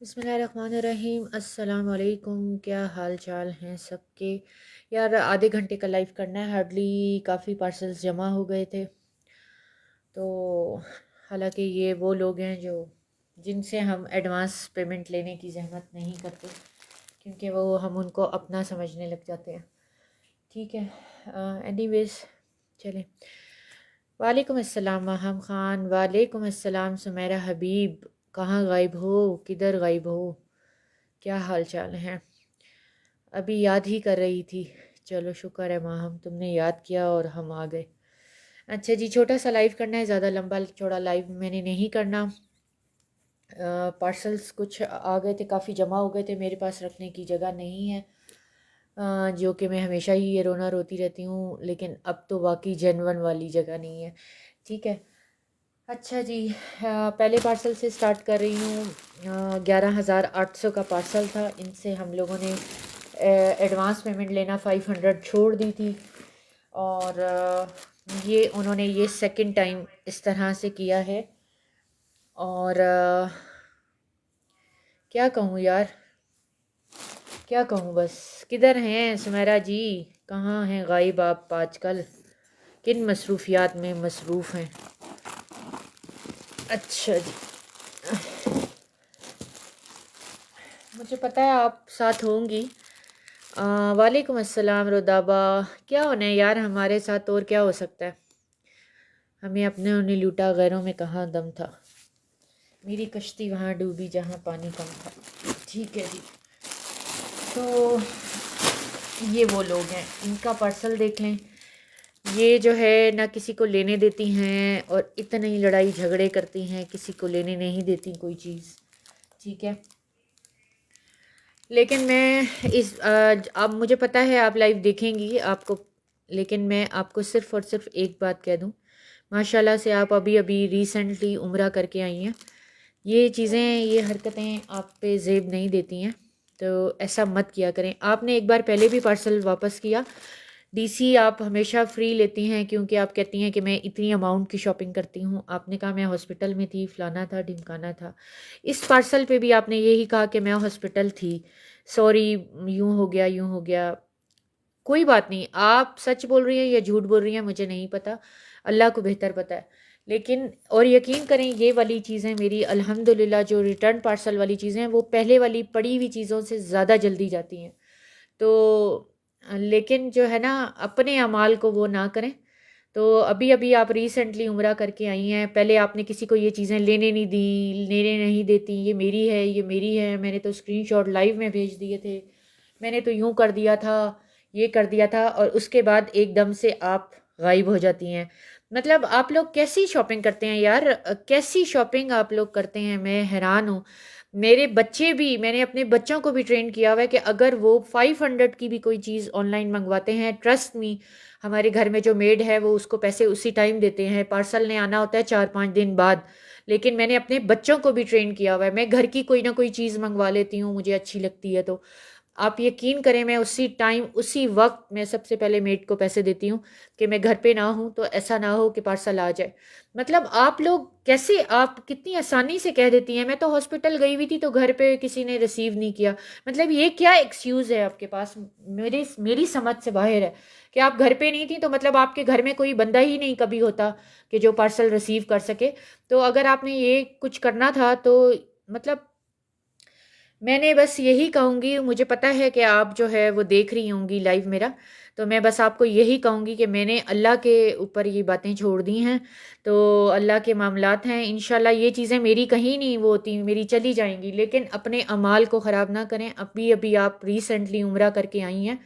बिस्मिल्लाहिर्रहमानिर्रहीम। अस्सलाम वालेकुम। क्या हाल चाल हैं सबके। यार आधे घंटे का लाइव करना है, हार्डली काफ़ी पार्सल्स जमा हो गए थे। तो हालांकि ये वो लोग हैं जो जिनसे हम एडवांस पेमेंट लेने की जहमत नहीं करते, क्योंकि वो हम उनको अपना समझने लग जाते हैं। ठीक है, एनीवेज चलें। वालेकुम अस्सलाम माहम ख़ान। वालेकुम अस्सलाम सुमेरा हबीब। कहाँ गायब हो, किधर गायब हो, क्या हाल चाल है। अभी याद ही कर रही थी। चलो शुक्र है माहम, तुमने याद किया और हम आ गए। अच्छा जी, छोटा सा लाइव करना है, ज़्यादा लंबा चौड़ा लाइव मैंने नहीं करना। पार्सल्स कुछ आ गए थे, काफ़ी जमा हो गए थे, मेरे पास रखने की जगह नहीं है। जो कि मैं हमेशा ही ये रोना रोती रहती हूँ, लेकिन अब तो वाकई जेनवन वाली जगह नहीं है। ठीक है। अच्छा जी, पहले पार्सल से स्टार्ट कर रही हूँ। 11,800 का पार्सल था। इनसे हम लोगों ने एडवांस पेमेंट लेना 500 छोड़ दी थी, और ये उन्होंने ये सेकंड टाइम इस तरह से किया है। और क्या कहूँ यार, क्या कहूँ बस। किधर हैं सुमेरा जी, कहाँ हैं गायब आप आजकल, किन मसरूफियात में मसरूफ़ हैं। अच्छा जी, मुझे पता है आप साथ होंगी। वालेकुम अस्सलाम रुदाबा। क्या होना है यार हमारे साथ, और क्या हो सकता है। हमें अपने ने लूटा, गैरों में कहाँ दम था। मेरी कश्ती वहाँ डूबी जहाँ पानी कम था। ठीक है जी। तो ये वो लोग हैं, इनका पार्सल देख लें। ये जो है ना किसी को लेने देती हैं, और इतनी लड़ाई झगड़े करती हैं, किसी को लेने नहीं देती कोई चीज़। ठीक है। लेकिन मैं अब मुझे पता है आप लाइव देखेंगी आपको, लेकिन मैं आपको सिर्फ़ और सिर्फ एक बात कह दूं। माशाल्लाह से आप अभी अभी रिसेंटली उम्रा करके आई हैं। ये चीज़ें, ये हरकतें आप पे ज़ेब नहीं देती हैं, तो ऐसा मत किया करें। आपने एक बार पहले भी पार्सल वापस किया। डीसी आप हमेशा फ्री लेती हैं, क्योंकि आप कहती हैं कि मैं इतनी अमाउंट की शॉपिंग करती हूँ। आपने कहा मैं हॉस्पिटल में थी, फलाना था, ढिमकाना था। इस पार्सल पे भी आपने यही कहा कि मैं हॉस्पिटल थी, सॉरी, यूँ हो गया, यूँ हो गया। कोई बात नहीं, आप सच बोल रही हैं या झूठ बोल रही हैं मुझे नहीं पता, अल्लाह को बेहतर पता है। लेकिन और यकीन करें, ये वाली चीज़ें मेरी अल्हम्दुलिल्लाह, जो रिटर्न पार्सल वाली चीज़ें हैं, वो पहले वाली पड़ी हुई चीज़ों से ज़्यादा जल्दी जाती हैं। तो लेकिन जो है ना, अपने अमाल को वो ना करें। तो अभी अभी आप रिसेंटली उम्रा करके आई हैं, पहले आपने किसी को ये चीज़ें लेने नहीं दी, लेने नहीं देती, ये मेरी है, ये मेरी है, मैंने तो स्क्रीनशॉट लाइव में भेज दिए थे, मैंने तो यूँ कर दिया था, ये कर दिया था, और उसके बाद एकदम से आप गायब हो जाती हैं। मतलब आप लोग कैसी शॉपिंग करते हैं यार, कैसी शॉपिंग आप लोग करते हैं, मैं हैरान हूँ। मेरे बच्चे भी, मैंने अपने बच्चों को भी ट्रेन किया हुआ है कि अगर वो 500 की भी कोई चीज़ ऑनलाइन मंगवाते हैं, ट्रस्ट मी, हमारे घर में जो मेड है वो उसको पैसे उसी टाइम देते हैं। पार्सल ने आना होता है 4-5 दिन बाद। लेकिन मैंने अपने बच्चों को भी ट्रेन किया हुआ है, मैं घर की कोई ना कोई चीज़ मंगवा लेती हूँ, मुझे अच्छी लगती है तो आप यकीन करें, मैं उसी टाइम उसी वक्त मैं सबसे पहले मेड को पैसे देती हूँ कि मैं घर पे ना हूँ, तो ऐसा ना हो कि पार्सल आ जाए। मतलब आप लोग कैसे, आप कितनी आसानी से कह देती हैं मैं तो हॉस्पिटल गई हुई थी तो घर पे किसी ने रिसीव नहीं किया। मतलब ये क्या एक्सक्यूज़ है आपके पास, मेरी समझ से बाहर है कि आप घर पे नहीं थी, तो मतलब आपके घर में कोई बंदा ही नहीं कभी होता कि जो पार्सल रिसीव कर सके। तो अगर आपने ये कुछ करना था तो मतलब मैंने बस यही कहूँगी, मुझे पता है कि आप जो है वो देख रही होंगी लाइव मेरा, तो मैं बस आपको यही कहूँगी कि मैंने अल्लाह के ऊपर ये बातें छोड़ दी हैं। तो अल्लाह के मामलात हैं, इंशाल्लाह ये चीज़ें मेरी कहीं नहीं वो होती, मेरी चली जाएंगी, लेकिन अपने अमाल को ख़राब ना करें। अभी अभी आप रिसेंटली उम्रा करके आई हैं,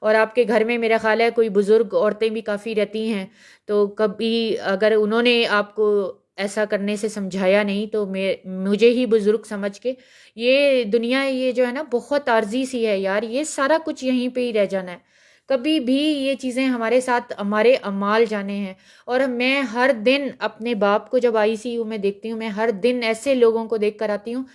और आपके घर में मेरा ख़्याल है कोई बुज़ुर्ग औरतें भी काफ़ी रहती हैं, तो कभी अगर उन्होंने आपको ऐसा करने से समझाया नहीं, तो मैं मुझे ही बुज़ुर्ग समझ के, ये दुनिया ये जो है ना बहुत आर्जी सी है यार, ये सारा कुछ यहीं पे ही रह जाना है, कभी भी ये चीज़ें हमारे साथ हमारे अमाल जाने हैं। और मैं हर दिन अपने बाप को जब आईसीयू में देखती हूँ, मैं हर दिन ऐसे लोगों को देख कर आती हूँ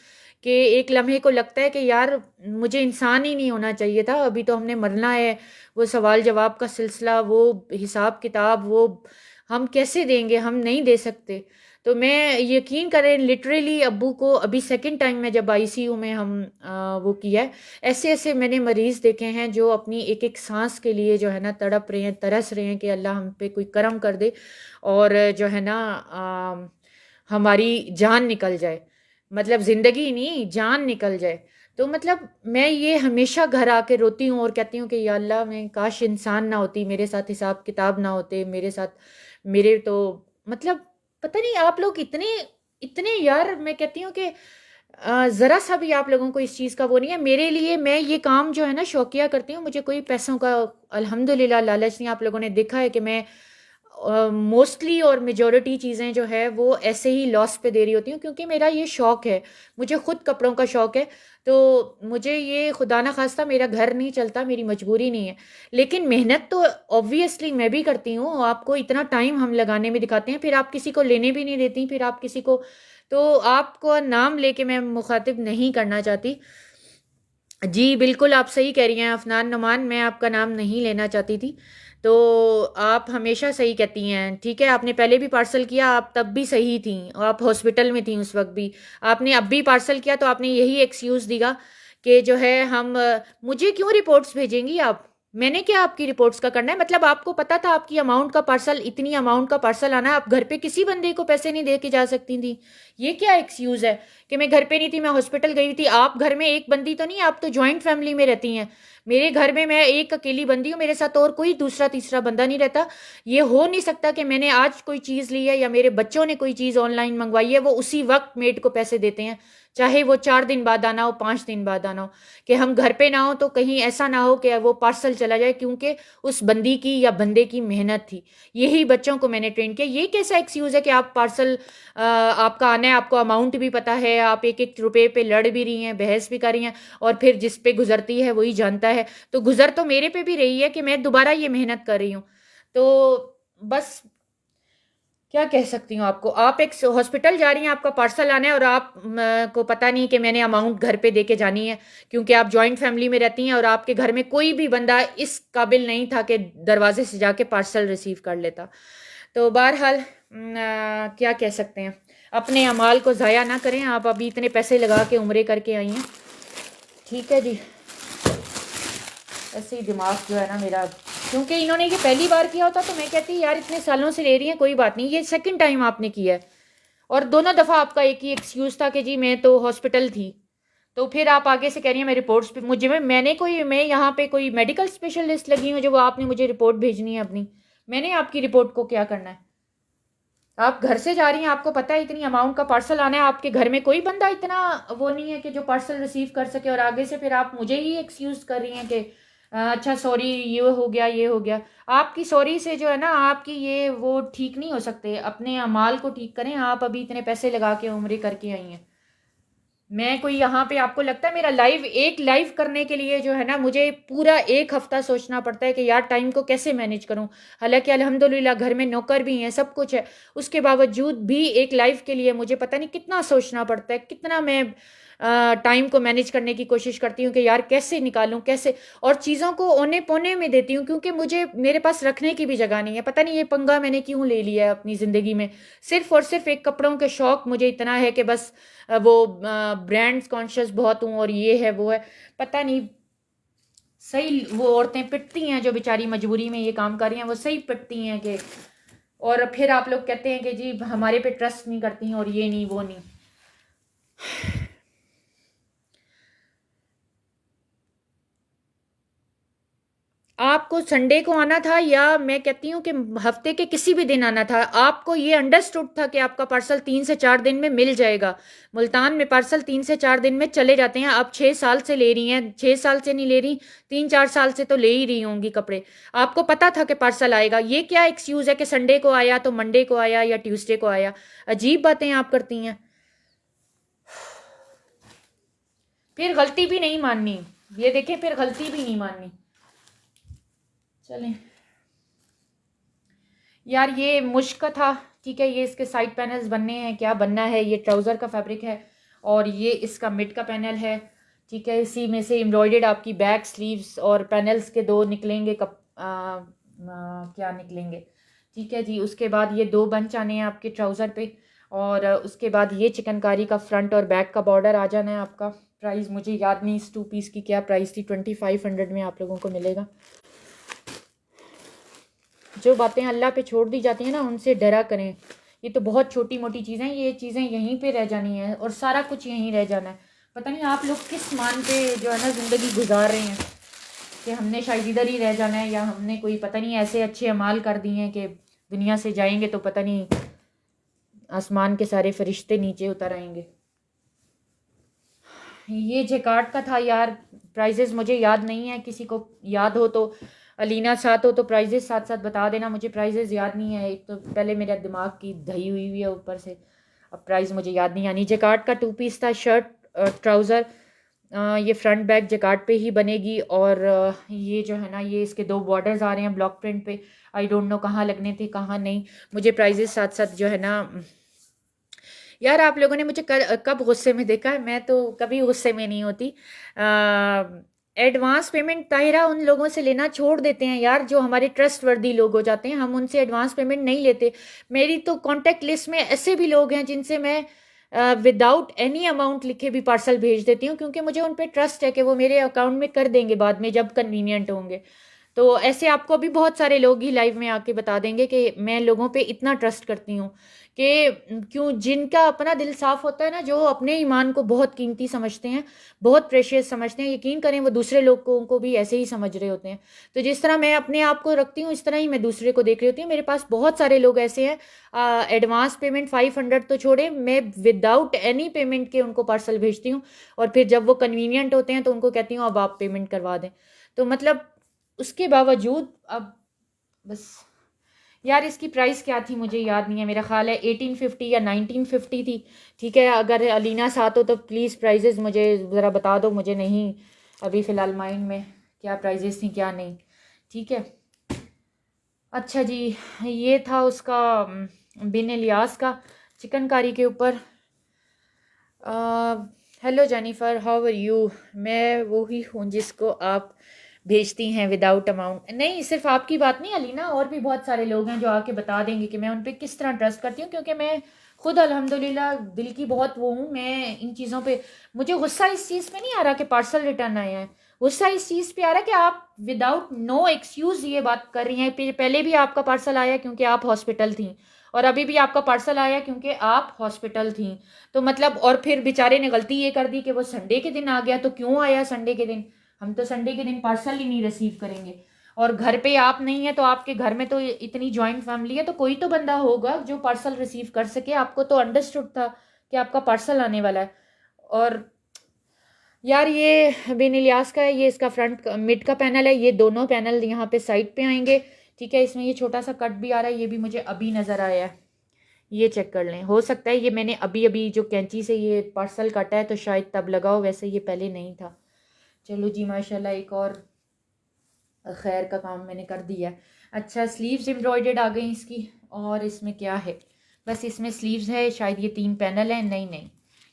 कि एक लम्हे को लगता है कि यार मुझे इंसान ही नहीं होना चाहिए था, अभी तो हमने मरना है। वो सवाल जवाब का सिलसिला, वो हिसाब किताब, वो हम कैसे देंगे, हम नहीं दे सकते। तो मैं यकीन करें, लिटरली अब्बू को अभी सेकंड टाइम में जब आईसीयू में हम वो किया है, ऐसे ऐसे मैंने मरीज़ देखे हैं जो अपनी एक एक सांस के लिए जो है ना तड़प रहे हैं, तरस रहे हैं कि अल्लाह हम पे कोई करम कर दे और जो है ना हमारी जान निकल जाए। मतलब ज़िंदगी नहीं, जान निकल जाए। तो मतलब मैं ये हमेशा घर आके रोती हूँ और कहती हूँ कि या अल्लाह, मैं काश इंसान ना होती, मेरे साथ हिसाब किताब ना होते, मेरे साथ मेरे तो मतलब पता नहीं आप लोग इतने इतने यार, मैं कहती हूँ कि ज़रा सा भी आप लोगों को इस चीज़ का वो नहीं है। मेरे लिए मैं ये काम जो है ना शौकिया करती हूँ, मुझे कोई पैसों का अल्हम्दुलिल्लाह लालच नहीं। आप लोगों ने देखा है कि मैं मोस्टली और मेजॉरिटी चीज़ें जो है वो ऐसे ही लॉस पे दे रही होती हूँ, क्योंकि मेरा ये शौक़ है, मुझे खुद कपड़ों का शौक़ है। तो मुझे ये खुदा ना खास्ता मेरा घर नहीं चलता, मेरी मजबूरी नहीं है। लेकिन मेहनत तो ऑब्वियसली मैं भी करती हूँ, आपको इतना टाइम हम लगाने में दिखाते हैं, फिर आप किसी को लेने भी नहीं देती, फिर आप किसी को, तो आपको नाम लेके मैं मुखातिब नहीं करना चाहती। जी, बिल्कुल आप सही कह रही हैं अफ़नान नुमान, मैं आपका नाम नहीं लेना चाहती थी। तो आप हमेशा सही कहती हैं, ठीक है, आपने पहले भी पार्सल किया, आप तब भी सही थीं, आप हॉस्पिटल में थीं उस वक़्त भी। आपने अब भी पार्सल किया तो आपने यही एक्सक्यूज़ दिया कि जो है हम मुझे क्यों रिपोर्ट्स भेजेंगी आप? मैंने क्या आपकी रिपोर्ट्स का करना है? मतलब आपको पता था आपकी अमाउंट का पार्सल, इतनी अमाउंट का पार्सल आना है, आप घर पे किसी बंदे को पैसे नहीं दे के जा सकती थीं। ये क्या एक्सक्यूज़ है कि मैं घर पे नहीं थी, मैं हॉस्पिटल गई थी? आप घर में एक बंदी तो नहीं, आप तो जॉइंट फैमिली में रहती हैं। मेरे घर में मैं एक अकेली बंदी हूँ, मेरे साथ और कोई दूसरा तीसरा बंदा नहीं रहता। ये हो नहीं सकता कि मैंने आज कोई चीज़ ली है या मेरे बच्चों ने कोई चीज़ ऑनलाइन मंगवाई है, वो उसी वक्त मेड को पैसे देते हैं, चाहे वो 4 दिन बाद आना हो, 5 दिन बाद आना हो। कि हम घर पे ना हो तो कहीं ऐसा ना हो कि वो पार्सल चला जाए, क्योंकि उस बंदी की या बंदे की मेहनत थी। यही बच्चों को मैंने ट्रेन किया। ये कैसा एक्सक्यूज़ है कि आप पार्सल आपका आना है, आपको अमाउंट भी पता है, आप एक एक रुपए पे लड़ भी रही हैं, बहस भी कर रही हैं, और फिर जिस पे गुजरती है वही जानता है। तो गुजर तो मेरे पे भी रही है कि मैं दोबारा ये मेहनत कर रही हूँ। तो बस क्या कह सकती हूँ आपको, आप एक हॉस्पिटल जा रही हैं, आपका पार्सल आना है और आप को पता नहीं कि मैंने अमाउंट घर पे दे के जानी है, क्योंकि आप जॉइंट फैमिली में रहती हैं और आपके घर में कोई भी बंदा इस काबिल नहीं था कि दरवाजे से जाके पार्सल रिसीव कर लेता। तो बहरहाल क्या कह सकते हैं, अपने अमाल को ज़ाया ना करें। आप अभी इतने पैसे लगा के उम्रे करके आई हैं, ठीक है जी। ऐसे ही दिमाग जो है ना मेरा, क्योंकि इन्होंने ये पहली बार किया होता तो मैं कहती यार इतने सालों से ले रही हैं, कोई बात नहीं, ये सेकंड टाइम आपने किया है। और दोनों दफ़ा आपका एक ही एक्सक्यूज़ था कि जी मैं तो हॉस्पिटल थी। तो फिर आप आगे से कह रही हैं मैं रिपोर्ट्स पे, मुझे मैं यहाँ पे कोई मेडिकल स्पेशलिस्ट लगी हूँ जो वो आपने मुझे रिपोर्ट भेजनी है अपनी? मैंने आपकी रिपोर्ट को क्या करना है? आप घर से जा रही हैं, आपको पता है इतनी अमाउंट का पार्सल आना है, आपके घर में कोई बंदा इतना वो नहीं है कि जो पार्सल रिसीव कर सके, और आगे से फिर आप मुझे ही एक्सक्यूज कर रही हैं कि अच्छा सॉरी ये हो गया ये हो गया। आपकी सॉरी से जो है ना आपकी ये वो ठीक नहीं हो सकते, अपने अमाल को ठीक करें। आप अभी इतने पैसे लगा के उम्रे करके आई हैं, मैं कोई यहाँ पे आपको लगता है मेरा लाइव करने के लिए जो है ना मुझे पूरा एक हफ्ता सोचना पड़ता है कि यार टाइम को कैसे मैनेज करूँ। हालांकि अल्हम्दुलिल्लाह घर में नौकर भी हैं, सब कुछ है, उसके बावजूद भी एक लाइव के लिए मुझे पता नहीं कितना सोचना पड़ता है, कितना मैं टाइम को मैनेज करने की कोशिश करती हूँ कि यार कैसे निकालूं कैसे, और चीज़ों को औने पौने में देती हूँ, क्योंकि मुझे मेरे पास रखने की भी जगह नहीं है। पता नहीं ये पंगा मैंने क्यों ले लिया है अपनी ज़िंदगी में, सिर्फ और सिर्फ एक कपड़ों के शौक मुझे इतना है कि बस वो ब्रांड्स कॉन्शियस बहुत हूँ और ये है वो है, पता नहीं। सही वो औरतें पिटती हैं जो बेचारी मजबूरी में ये काम कर रही हैं, वो सही पिटती हैं कि, और फिर आप लोग कहते हैं कि जी हमारे पे ट्रस्ट नहीं करती हैं और ये नहीं वो नहीं। आपको संडे को आना था, या मैं कहती हूँ कि हफ्ते के किसी भी दिन आना था। आपको ये अंडरस्टूड था कि आपका पार्सल 3 से 4 दिन में मिल जाएगा। मुल्तान में पार्सल 3 से 4 दिन में चले जाते हैं। आप 6 साल से ले रही हैं, 6 साल से नहीं ले रही, 3 4 साल से तो ले ही रही होंगी कपड़े। आपको पता था कि पार्सल आएगा। ये क्या एक्सक्यूज़ है कि संडे को आया तो मंडे को आया या ट्यूसडे को आया? अजीब बातें आप करती हैं। फिर गलती भी नहीं माननी, ये देखें, फिर गलती भी नहीं माननी। चलें यार, ये मुश्क का था, ठीक है। ये इसके साइड पैनल्स बनने हैं, क्या बनना है, ये ट्राउज़र का फैब्रिक है और ये इसका मिड का पैनल है, ठीक है। इसी में से एम्ब्रॉयडर्ड आपकी बैक स्लीव्स और पैनल्स के दो निकलेंगे क्या निकलेंगे, ठीक है जी। उसके बाद ये दो बंच आने हैं आपके ट्राउज़र पे और उसके बाद ये चिकनकारी का फ्रंट और बैक का बॉर्डर आ जाना है आपका। प्राइस मुझे याद नहीं इस 2 पीस की क्या प्राइस थी, 2500 में आप लोगों को मिलेगा। जो बातें अल्लाह पे छोड़ दी जाती हैं ना, उनसे डरा करें। ये तो बहुत छोटी मोटी चीज़ें, ये चीज़ें यहीं पे रह जानी है और सारा कुछ यहीं रह जाना है। पता नहीं आप लोग किस मान पे जो है ना ज़िंदगी गुजार रहे हैं कि हमने शायद इधर ही रह जाना है, या हमने कोई पता नहीं ऐसे अच्छे अमाल कर दिए हैं कि दुनिया से जाएंगे तो पता नहीं आसमान के सारे फरिश्ते नीचे उतर आएंगे। ये जैकार्ड का था यार, प्राइजेस मुझे याद नहीं है, किसी को याद हो तो, अलीना साथ हो तो प्राइजेस साथ साथ बता देना। मुझे प्राइजेस याद नहीं है, एक तो पहले मेरा दिमाग की दही हुई है ऊपर से, अब प्राइस मुझे याद नहीं आनी। जैकार्ड का 2 पीस था, शर्ट ट्राउज़र, ये फ्रंट बैक जैकार्ड पे ही बनेगी और ये जो है ना ये इसके दो बॉर्डर्स आ रहे हैं ब्लॉक प्रिंट पे। आई डोंट नो कहाँ लगने थे कहाँ नहीं। मुझे प्राइजेस साथ साथ जो है ना, यार आप लोगों ने मुझे कब गुस्से में देखा है, मैं तो कभी गुस्से में नहीं होती। एडवांस पेमेंट ताहिरा उन लोगों से लेना छोड़ देते हैं यार जो हमारे ट्रस्ट वर्दी लोग हो जाते हैं, हम उनसे एडवांस पेमेंट नहीं लेते। मेरी तो कांटेक्ट लिस्ट में ऐसे भी लोग हैं जिनसे मैं विदाउट एनी अमाउंट लिखे भी पार्सल भेज देती हूँ, क्योंकि मुझे उन पर ट्रस्ट है कि वो मेरे अकाउंट में कर देंगे बाद में जब कन्वीनियंट होंगे। तो ऐसे आपको अभी बहुत सारे लोग ही लाइव में आके बता देंगे कि मैं लोगों पे इतना ट्रस्ट करती हूँ कि क्यों, जिनका अपना दिल साफ होता है ना, जो अपने ईमान को बहुत कीमती समझते हैं, बहुत प्रेशियस समझते हैं, यकीन करें वो दूसरे लोगों को भी ऐसे ही समझ रहे होते हैं। तो जिस तरह मैं अपने आप को रखती हूँ, इस तरह ही मैं दूसरे को देख रही होती हूँ। मेरे पास बहुत सारे लोग ऐसे हैं, एडवांस पेमेंट 500 तो छोड़े, मैं विदाउट एनी पेमेंट के उनको पार्सल भेजती हूँ और फिर जब वो कन्वीनियंट होते हैं तो उनको कहती हूँ अब आप पेमेंट करवा दें। तो मतलब उसके बावजूद अब बस, यार इसकी प्राइस क्या थी मुझे याद नहीं है, मेरा ख्याल है 1850 या 1950 थी, ठीक है। अगर अलीना साथ हो तो प्लीज़ प्राइजेस मुझे ज़रा बता दो, मुझे नहीं अभी फ़िलहाल माइंड में क्या प्राइजेस थी क्या नहीं, ठीक है। अच्छा जी, ये था उसका बिन इलियास का चिकनकारी के ऊपर। Hello Jennifer, how are you. मैं वो ही हूँ जिसको आप भेजती हैं विदाउट अमाउंट। नहीं, सिर्फ आपकी बात नहीं अलीना, और भी बहुत सारे लोग हैं जो आके बता देंगे कि मैं उन पर किस तरह ट्रस्ट करती हूँ, क्योंकि मैं खुद अल्हम्दुलिल्लाह दिल की बहुत वो हूँ। मैं इन चीज़ों पे, मुझे गुस्सा इस चीज़ पे नहीं आ रहा कि पार्सल रिटर्न आए हैं, गुस्सा इस चीज़ पे आ रहा है कि आप विदाउट नो एक्सक्यूज़ ये बात कर रही हैं। पहले भी आपका पार्सल आया क्योंकि आप हॉस्पिटल थी, और अभी भी आपका पार्सल आया क्योंकि आप हॉस्पिटल थी। तो मतलब, और फिर बेचारे ने गलती ये कर दी कि वो संडे के दिन आ गया, तो क्यों आया संडे के दिन, हम तो संडे के दिन पार्सल ही नहीं रिसीव करेंगे। और घर पे आप नहीं है तो आपके घर में तो इतनी जॉइंट फैमिली है, तो कोई तो बंदा होगा जो पार्सल रिसीव कर सके। आपको तो अंडरस्टूड था कि आपका पार्सल आने वाला है। और यार ये बिन इलियास का है, ये इसका फ्रंट मिड का पैनल है, ये दोनों पैनल यहाँ पे साइड पे आएंगे, ठीक है। इसमें ये छोटा सा कट भी आ रहा है, ये भी मुझे अभी नज़र आया है, ये चेक कर लें। हो सकता है ये मैंने अभी अभी जो कैंची से ये पार्सल काटा है तो शायद तब लगा हो, वैसे ये पहले नहीं था। चलो जी माशाल्लाह, एक और खैर का काम मैंने कर दिया। अच्छा, स्लीव्स एम्ब्रॉयडर्ड आ गई इसकी, और इसमें क्या है, बस इसमें स्लीव्स है, शायद ये 3 पैनल हैं, नहीं नहीं,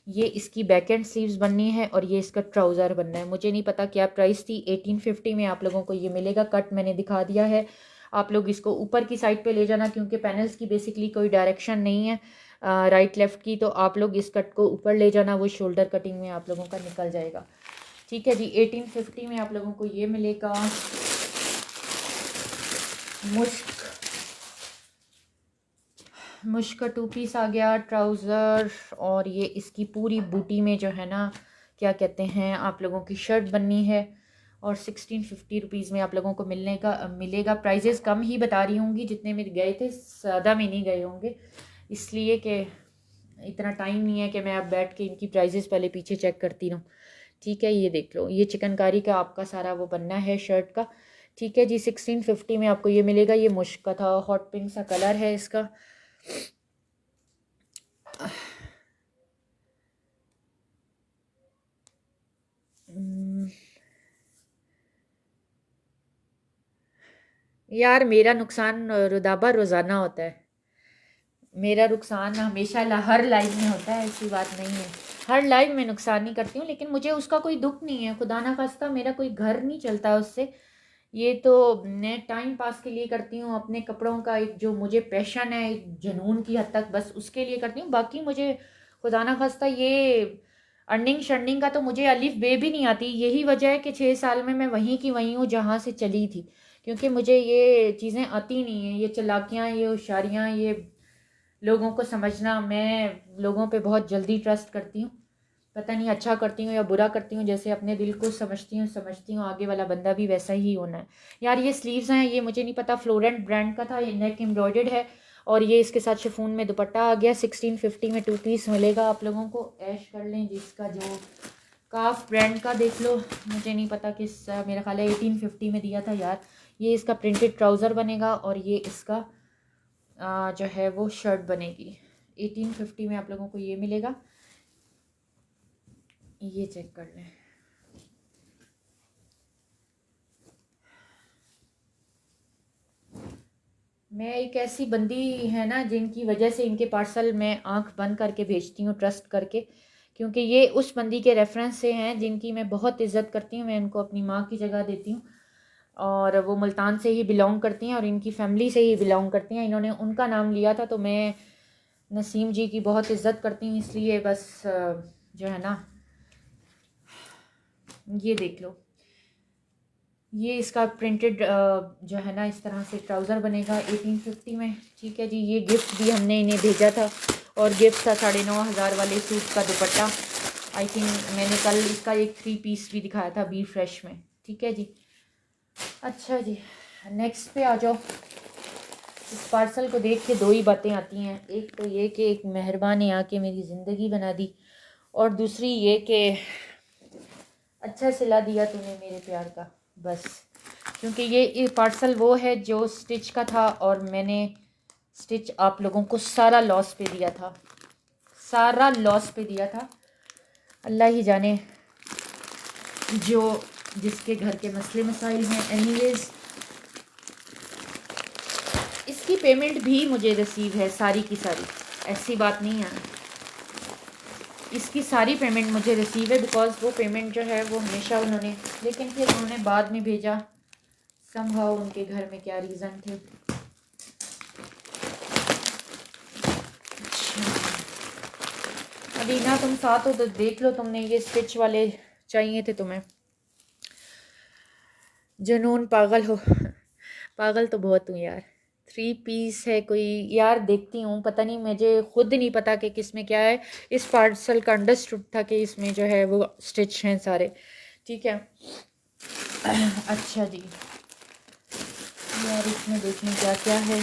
ये इसकी बैक एंड स्लीव्स बननी है और ये इसका ट्राउज़र बनना है। मुझे नहीं पता क्या प्राइस थी, 1850 में आप लोगों को ये मिलेगा। कट मैंने दिखा दिया है, आप लोग इसको ऊपर की साइड पे ले जाना, क्योंकि पैनल्स की बेसिकली कोई डायरेक्शन नहीं है राइट लेफ़्ट की, तो आप लोग इस कट को ऊपर ले जाना, वो शोल्डर कटिंग में आप लोगों का निकल जाएगा, ठीक है जी। 1850 में आप लोगों को ये मिलेगा। मुश्क, मुश्क का 2 पीस आ गया, ट्राउज़र, और ये इसकी पूरी बूटी में जो है ना क्या कहते हैं आप लोगों की शर्ट बननी है, और 1650 में आप लोगों को मिलेगा। प्राइजेस कम ही बता रही होंगी, जितने में गए थे ज़्यादा में नहीं गए होंगे, इसलिए कि इतना टाइम नहीं है कि मैं अब बैठ के इनकी प्राइजेस पहले पीछे चेक करती रहूँ, ठीक है। ये देख लो, ये चिकनकारी का आपका सारा वो बनना है शर्ट का, ठीक है जी। 1650 में आपको ये मिलेगा। ये मुश्क का था, हॉट पिंक सा कलर है इसका। यार मेरा नुकसान रुदाबा रोज़ाना होता है। मेरा नुकसान हमेशा हर लाइफ में होता है, ऐसी बात नहीं है। हर लाइफ में नुकसान नहीं करती हूँ, लेकिन मुझे उसका कोई दुख नहीं है। खुदा ना खास्ता मेरा कोई घर नहीं चलता उससे। ये तो मैं टाइम पास के लिए करती हूँ, अपने कपड़ों का एक जो मुझे पैशन है, एक जुनून की हद तक, बस उसके लिए करती हूँ। बाकी मुझे खुदा ना खास्ता ये अर्निंग शर्निंग का तो मुझे अलिफ बे भी नहीं आती। यही वजह है कि 6 साल में मैं वहीं की वहीं हूँ जहाँ से चली थी, क्योंकि मुझे ये चीज़ें आती नहीं हैं, ये चालाकियाँ, ये होशियारियाँ, ये लोगों को समझना। मैं लोगों पे बहुत जल्दी ट्रस्ट करती हूँ। पता नहीं अच्छा करती हूँ या बुरा करती हूँ, जैसे अपने दिल को समझती हूँ आगे वाला बंदा भी वैसा ही होना है। यार ये स्लीव्स हैं, ये मुझे नहीं पता, फ्लोरेंट ब्रांड का था, ये नेक एम्ब्रॉयडर्ड है और ये इसके साथ शिफॉन में दुपट्टा आ गया। 1650 में 2 पीस मिलेगा आप लोगों को, ऐश कर लें। जिसका जो काफ ब्रांड का देख लो, मुझे नहीं पता किस, मेरा ख्याल है 1850 में दिया था यार। ये इसका प्रिंटेड ट्राउज़र बनेगा और ये इसका जो है वो शर्ट बनेगी। 1850 में आप लोगों को ये मिलेगा। ये चेक कर लें। मैं एक ऐसी बंदी है ना जिनकी वजह से इनके पार्सल मैं आंख बंद करके भेजती हूँ, ट्रस्ट करके, क्योंकि ये उस बंदी के रेफरेंस से हैं जिनकी मैं बहुत इज़्ज़त करती हूँ। मैं इनको अपनी माँ की जगह देती हूँ और वो मुल्तान से ही बिलोंग करती हैं और इनकी फैमिली से ही बिलोंग करती हैं। इन्होंने उनका नाम लिया था, तो मैं नसीम जी की बहुत इज़्ज़त करती हूँ। इसलिए बस जो है ना, ये देख लो, ये इसका प्रिंटेड जो है ना इस तरह से ट्राउज़र बनेगा 1850 में। ठीक है जी, ये गिफ्ट भी हमने इन्हें भेजा था और गिफ्ट था 9,500 वाले सूट का दुपट्टा। आई थिंक मैंने कल इसका एक 3 पीस भी दिखाया था बी फ्रेश में। ठीक है जी। अच्छा जी, नेक्स्ट पे आ जाओ। इस पार्सल को देख के दो ही बातें आती हैं। एक तो ये कि एक मेहरबान ने आके मेरी ज़िंदगी बना दी, और दूसरी ये कि अच्छा सिला दिया तूने मेरे प्यार का। बस, क्योंकि ये पार्सल वो है जो स्टिच का था और मैंने स्टिच आप लोगों को सारा लॉस पे दिया था, सारा लॉस पे दिया था। अल्लाह ही जाने जो जिसके घर के मसले मसाइल हैं। एनीवेज, इसकी पेमेंट भी मुझे रिसीव है सारी की सारी, ऐसी बात नहीं है। इसकी सारी पेमेंट मुझे रिसीव है, बिकॉज़ वो पेमेंट जो है वो हमेशा उन्होंने, लेकिन फिर उन्होंने बाद में भेजा। समहाउ उनके घर में क्या रीज़न थे। अभी ना तुम साथ हो तो देख लो, तुमने ये स्टिच वाले चाहिए थे तुम्हें। जुनून पागल हो। पागल तो बहुत हूँ यार। 3 पीस है कोई, यार देखती हूँ, पता नहीं, मुझे खुद नहीं पता कि किस में क्या है। इस पार्सल का अंडरस्टूड था कि इसमें जो है वो स्टिच हैं सारे। ठीक है। अच्छा जी, यार इसमें देखने क्या क्या है।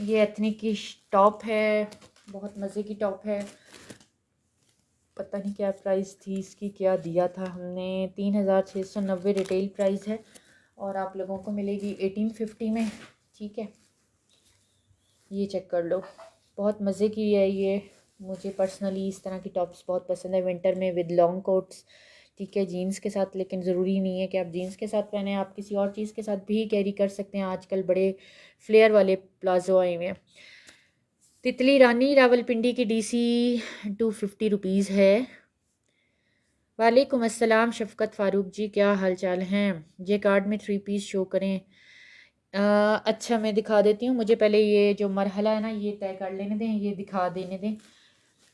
ये एथनिक की टॉप है, बहुत मज़े की टॉप है। पता नहीं क्या प्राइस थी इसकी, क्या दिया था हमने, 3690 रिटेल प्राइस है और आप लोगों को मिलेगी 1850 में। ठीक है, ये चेक कर लो, बहुत मज़े की है ये। मुझे पर्सनली इस तरह की टॉप्स बहुत पसंद है विंटर में विद लॉन्ग कोट्स। ठीक है, जीन्स के साथ, लेकिन ज़रूरी नहीं है कि आप जीन्स के साथ पहने, आप किसी और चीज़ के साथ भी कैरी कर सकते हैं। आजकल बड़े फ्लेयर वाले प्लाजो आए हुए हैं। तितली रानी रावलपिंडी की DC 250 रुपीज़ है। वालेकुम अस्सलाम शफ़क़त फ़ारूक जी, क्या हाल चाल हैं। ये कार्ड में 3 पीस शो करें। अच्छा मैं दिखा देती हूँ, मुझे पहले ये जो मरहला है ना ये तय कर लेने दें, ये दिखा देने दें,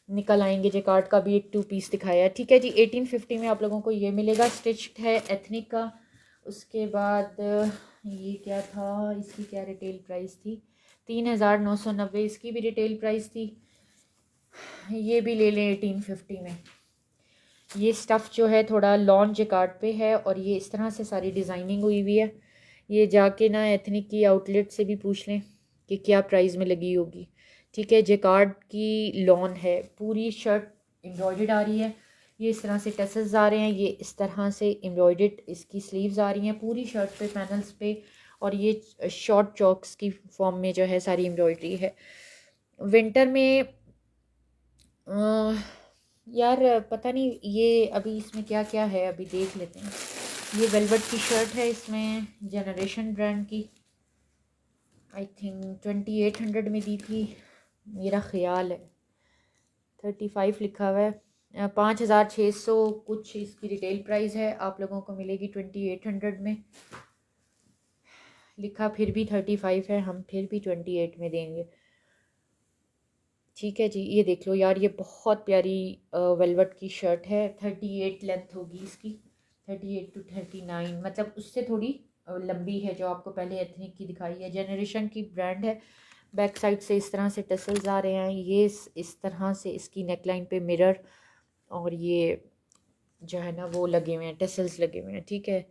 निकल आएंगे। जे कार्ड का भी एक 2 पीस दिखाया है। ठीक है जी, 1850 में आप लोगों को ये मिलेगा, स्टिच्ड है, एथनिक का। उसके बाद ये क्या था, इसकी क्या रिटेल प्राइस थी, 3990, इसकी भी रिटेल प्राइस थी। ये भी ले लें 1850 में। ये स्टफ़ जो है थोड़ा लॉन जेकार्ड पे है और ये इस तरह से सारी डिज़ाइनिंग हुई हुई है। ये जाके ना एथनिक की आउटलेट से भी पूछ लें कि क्या प्राइस में लगी होगी। ठीक है, जेकार्ड की लॉन है, पूरी शर्ट एम्ब्रॉयडर्ड आ रही है। ये इस तरह से टसल्स आ रहे हैं, ये इस तरह से एम्ब्रॉयडर्ड इसकी स्लीव्स आ रही हैं पूरी शर्ट पे, पैनल्स पे, और ये शॉर्ट चॉक्स की फॉर्म में जो है सारी एम्ब्रॉयडरी है। विंटर में यार पता नहीं ये अभी इसमें क्या क्या है, अभी देख लेते हैं। ये वेलवेट की शर्ट है, इसमें जनरेशन ब्रांड की, आई थिंक 2800 में दी थी, मेरा ख्याल है 35 लिखा हुआ है। 5600 कुछ इसकी रिटेल प्राइस है, आप लोगों को मिलेगी 2800 में। लिखा फिर भी 35 है, हम फिर भी 28 में देंगे। ठीक है जी, ये देख लो यार, ये बहुत प्यारी वेलवेट की शर्ट है। 38 लेंथ होगी इसकी, 38 टू 39, मतलब उससे थोड़ी लंबी है जो आपको पहले एथनिक की दिखाई है। जनरेशन की ब्रांड है। बैक साइड से इस तरह से टसल्स आ रहे हैं, ये इस तरह से इसकी नेकलाइन पे मिरर और ये जो है ना वो लगे हुए हैं, टसल्स लगे हुए हैं। ठीक है,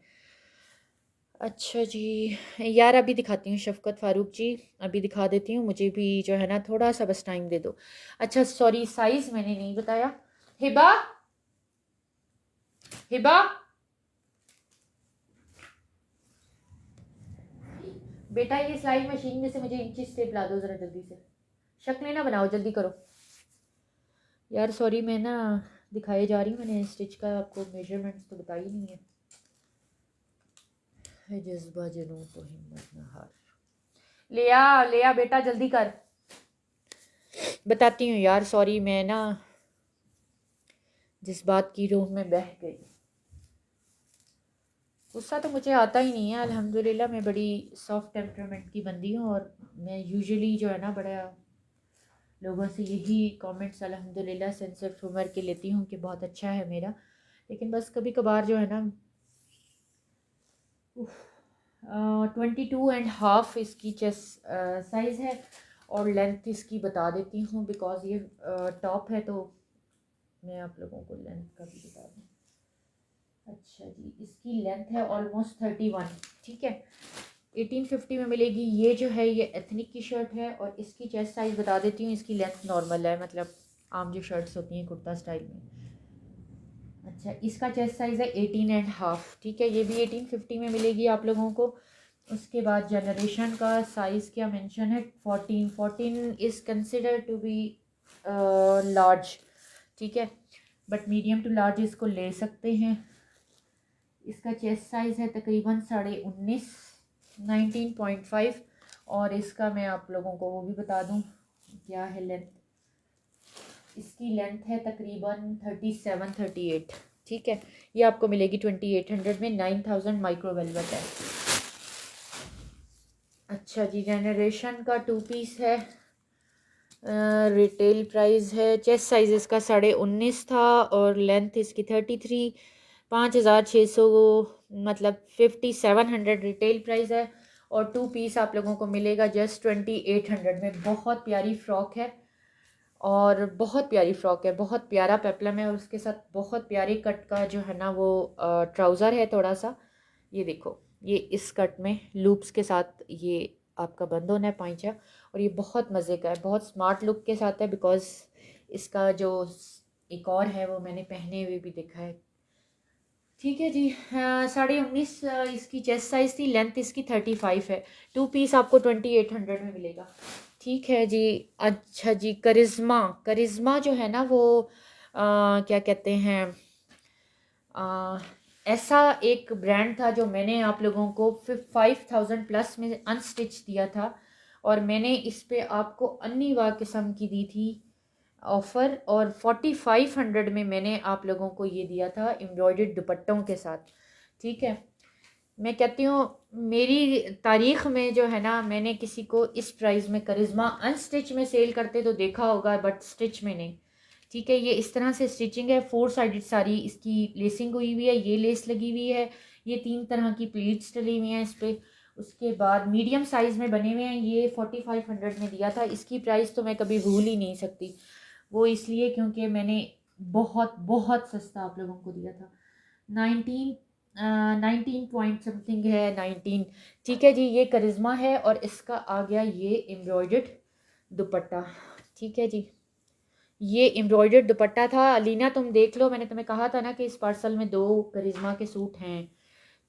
अच्छा जी यार, अभी दिखाती हूँ शफ़क़त फ़ारूक जी, अभी दिखा देती हूँ, मुझे भी जो है ना थोड़ा सा बस टाइम दे दो। अच्छा सॉरी, साइज़ मैंने नहीं बताया। हिबा, हिबा बेटा, ये सिलाई मशीन में से मुझे इंची टेप ला दो ज़रा जल्दी से, शक्लें ना बनाओ, जल्दी करो यार। सॉरी, मैं ना दिखाए जा रही हूँ, मैंने स्टिच का आपको मेजरमेंट्स तो बताई नहीं है। जज्बा जनू तो हिम्मत न हार। ले आ बेटा, जल्दी कर, बताती हूँ यार। सॉरी, मैं ना जिस बात की रूह में बह गई। गुस्सा तो मुझे आता ही नहीं है अल्हम्दुलिल्लाह, मैं बड़ी सॉफ्ट टेम्परामेंट की बंदी हूँ और मैं यूजुअली जो है ना बड़ा लोगों से यही कमेंट्स अल्हम्दुलिल्लाह सेंस ऑफ ह्यूमर के लेती हूँ कि बहुत अच्छा है मेरा, लेकिन बस कभी कभार जो है ना 22.5 इसकी चेस्ट साइज़ है और लेंथ इसकी बता देती हूँ बिकॉज़ ये टॉप है, तो मैं आप लोगों को लेंथ का भी बता दूँ। अच्छा जी, इसकी लेंथ है ऑलमोस्ट 31। ठीक है, 1850 में मिलेगी। ये जो है ये एथनिक की शर्ट है और इसकी चेस्ट साइज़ बता देती हूँ, इसकी लेंथ नॉर्मल है, मतलब आम जो शर्ट्स होती हैं कुर्ता स्टाइल में। अच्छा, इसका चेस्ट साइज़ है 18.5। ठीक है, ये भी 1850 में मिलेगी आप लोगों को। उसके बाद जनरेशन का साइज़ क्या मेंशन है, 14 is consider to be large. ठीक है, बट मीडियम टू लार्ज इसको ले सकते हैं। इसका चेस्ट साइज़ है तकरीबन 19.5, 19.5, और इसका मैं आप लोगों को वो भी बता दूं क्या है लेंथ। इसकी लेंथ है तकरीबन 37, 38। ठीक है, ये आपको मिलेगी 2800 में, 9000 माइक्रो वेलवेट है। अच्छा जी, जनरेशन का 2 पीस है, रिटेल प्राइस है, चेस्ट साइज़ इसका 19.5 था और लेंथ इसकी 33, 5600 मतलब 5700 रिटेल प्राइस है और 2 पीस आप लोगों को मिलेगा जस्ट 2800 में। बहुत प्यारी फ़्रॉक है और बहुत प्यारी फ़्रॉक है, बहुत प्यारा पेप्लम है और उसके साथ बहुत प्यारी कट का जो है ना वो ट्राउज़र है थोड़ा सा। ये देखो, ये इस कट में लूप्स के साथ ये आपका बंद होना है पांचा, और ये बहुत मज़े का है, बहुत स्मार्ट लुक के साथ है बिकॉज़ इसका जो एक और है वो मैंने पहने हुए भी देखा है। ठीक है जी, 19.5 इसकी चेस्ट साइज़ थी, लेंथ इसकी 35 है। 2 पीस आपको 2800 में मिलेगा। ठीक है जी। अच्छा जी, करिश्मा, करिश्मा जो है ना वो क्या कहते हैं, ऐसा एक ब्रांड था जो मैंने आप लोगों को 5000 प्लस में अनस्टिच दिया था और मैंने इस पे आपको अन्नीवा किस्म की दी थी ऑफ़र, और 4500 में मैंने आप लोगों को ये दिया था एम्ब्रॉयडर्ड दुपट्टों के साथ। ठीक है, मैं कहती हूँ मेरी तारीख़ में जो है ना मैंने किसी को इस प्राइस में करिश्मा अनस्टिच में सेल करते तो देखा होगा, बट स्टिच में नहीं। ठीक है, ये इस तरह से स्टिचिंग है, 4 साइडेड सारी इसकी लेसिंग हुई हुई है, ये लेस लगी हुई है, ये 3 तरह की प्लीट्स डली हुई हैं इस पर। उसके बाद मीडियम साइज़ में बने हुए हैं, ये 4500 में दिया था। इसकी प्राइस तो मैं कभी भूल ही नहीं सकती, वो इसलिए क्योंकि मैंने बहुत बहुत सस्ता आप लोगों को दिया था। 19 पॉइंट समथिंग है, 19। ठीक है जी, ये करिश्मा है और इसका आ गया ये एम्ब्रॉयडर्ड दुपट्टा। ठीक है जी, ये एम्ब्रॉयडर्ड दुपट्टा था। अलीना तुम देख लो, मैंने तुम्हें कहा था ना कि इस पार्सल में 2 करिश्मा के सूट हैं।